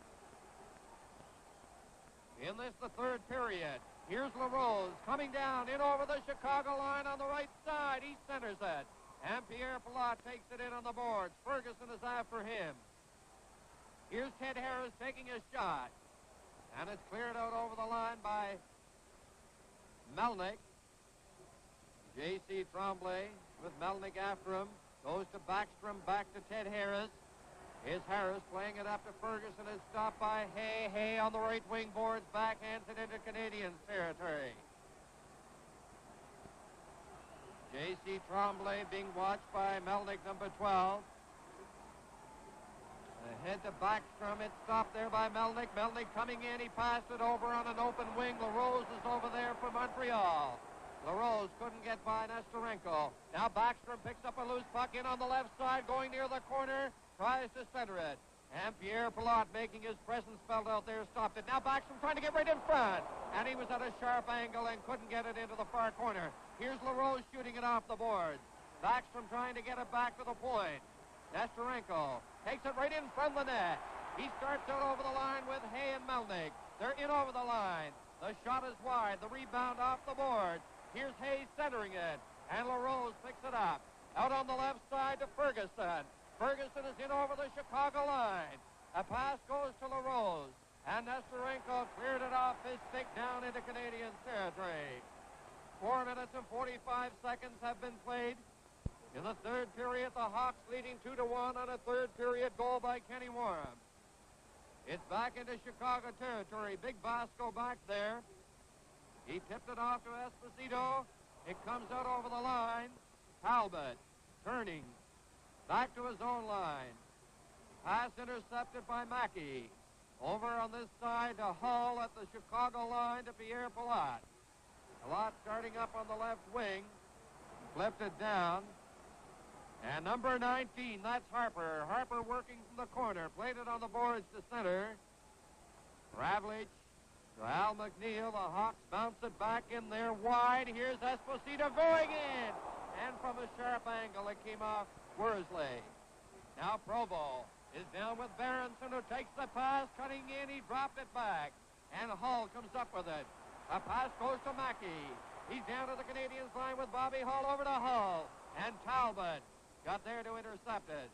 In this, the third period. Here's LaRose coming down in over the Chicago line on the right side. He centers it. And Pierre Pilote takes it in on the boards. Ferguson is after him. Here's Ted Harris taking a shot. And it's cleared out over the line by Melnick. J.C. Tremblay with Melnick after him. Goes to Backstrom, back to Ted Harris. Here's Harris playing it up to Ferguson. Is stopped by Hay. Hay on the right wing boards. Backhands it into Canadiens territory. J.C. Tremblay being watched by Melnick, number 12. Ahead to Backstrom. It's stopped there by Melnick. Melnick coming in. He passed it over on an open wing. LaRose is over there for Montreal. LaRose couldn't get by Nesterenko. Now Backstrom picks up a loose puck in on the left side, going near the corner. Tries to center it. And Pierre Pilote making his presence felt out there, stopped it. Now Backstrom trying to get right in front. And he was at a sharp angle and couldn't get it into the far corner. Here's LaRose shooting it off the boards. Backstrom trying to get it back to the point. Nesterenko takes it right in front of the net. He starts out over the line with Hay and Melnick. They're in over the line. The shot is wide. The rebound off the board. Here's Hay centering it. And LaRose picks it up. Out on the left side to Ferguson. Ferguson is in over the Chicago line. A pass goes to LaRose. And Nesterenko cleared it off his stick down into Canadian territory. 4 minutes and 45 seconds have been played. In the third period, the Hawks leading 2-1 on a third period goal by Kenny Warham. It's back into Chicago territory. Big Bosco back there. He tipped it off to Esposito. It comes out over the line. Talbot turning back to his own line. Pass intercepted by Mackey. Over on this side to Hull at the Chicago line to Pierre Pilote. Pilote starting up on the left wing. Flipped it down. And number 19, that's Harper. Harper working from the corner. Played it on the boards to center. Ravlich to Al McNeil. The Hawks bounce it back in there wide. Here's Esposito going in. And from a sharp angle, it came off Worsley. Now Provo is down with Berenson, who takes the pass. Cutting in, he dropped it back. And Hull comes up with it. A pass goes to Mackey. He's down to the Canadiens line with Bobby Hull over to Hull. And Talbot got there to intercept it.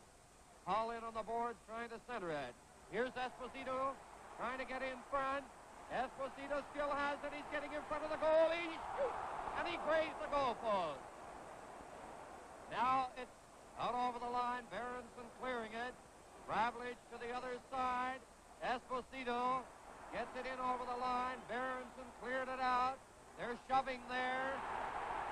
Hull in on the boards trying to center it. Here's Esposito trying to get in front. Esposito still has it. He's getting in front of the goal. He shoots, and he grazed the goal post. Now it's out over the line. Berenson clearing it. Ravlich to the other side. Esposito gets it in over the line. Berenson cleared it out. They're shoving there.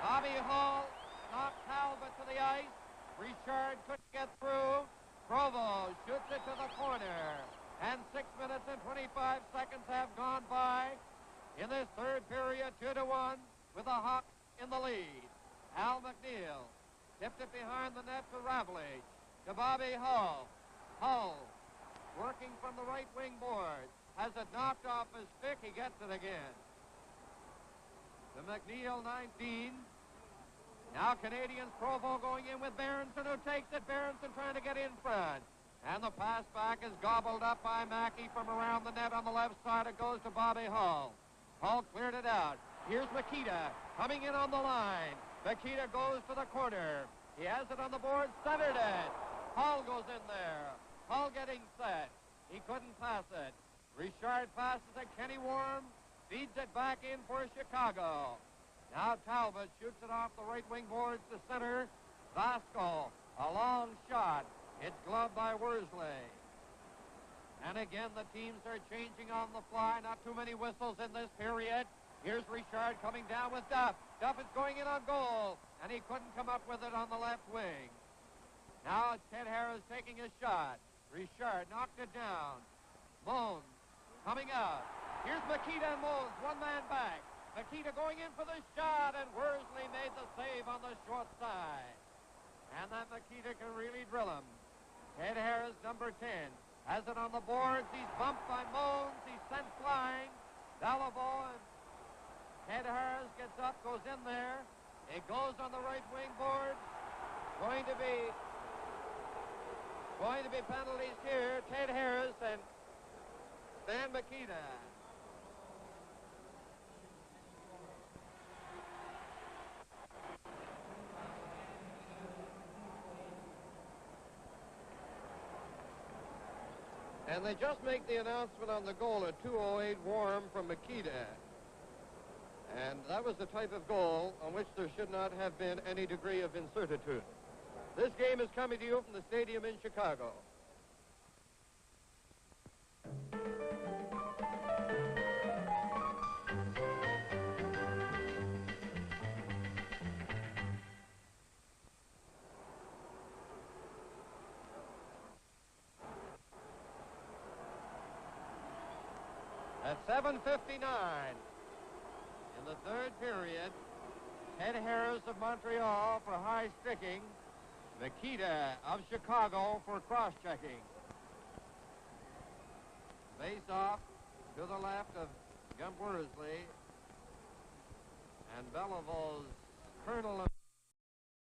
Bobby Hull knocked Talbot to the ice. Richard couldn't get through. Provo shoots it to the corner. And 6 minutes and 25 seconds have gone by in this third period, 2-1, with the Hawks in the lead. Al McNeil tipped it behind the net to Ravlich, to Bobby Hull. Hull, working from the right wing board, has it knocked off his stick. He gets it again. To McNeil, 19. Now Canadiens, Provo going in with Berenson, who takes it. Berenson trying to get in front. And the pass back is gobbled up by Mackey from around the net on the left side. It goes to Bobby Hull. Hull cleared it out. Here's Makita coming in on the line. Makita goes to the corner. He has it on the board, centered it. Hull goes in there. Hull getting set. He couldn't pass it. Richard passes it. Kenny Warham feeds it back in for Chicago. Now Talbot shoots it off the right wing boards to center. Vasco, a long shot. It's gloved by Worsley. And again, the teams are changing on the fly. Not too many whistles in this period. Here's Richard coming down with Duff. Duff is going in on goal, and he couldn't come up with it on the left wing. Now it's Ted Harris taking a shot. Richard knocked it down. Mons coming out. Here's Makita and Mons, one man back. Makita going in for the shot, and Worsley made the save on the short side. And that Makita can really drill him. Ted Harris, number 10, has it on the boards. He's bumped by Mons. He's sent flying. Dalavo and Ted Harris gets up, goes in there. It goes on the right wing board. Going to be penalties here. Ted Harris and Stan Makita. And they just make the announcement on the goal, a 2:08 warm from Makita. And that was the type of goal on which there should not have been any degree of incertitude. This game is coming to you from the stadium in Chicago. At 7:59 in the third period, Ted Harris of Montreal for high sticking, Makita of Chicago for cross-checking. Face off to the left of Gump Worsley, and Belival's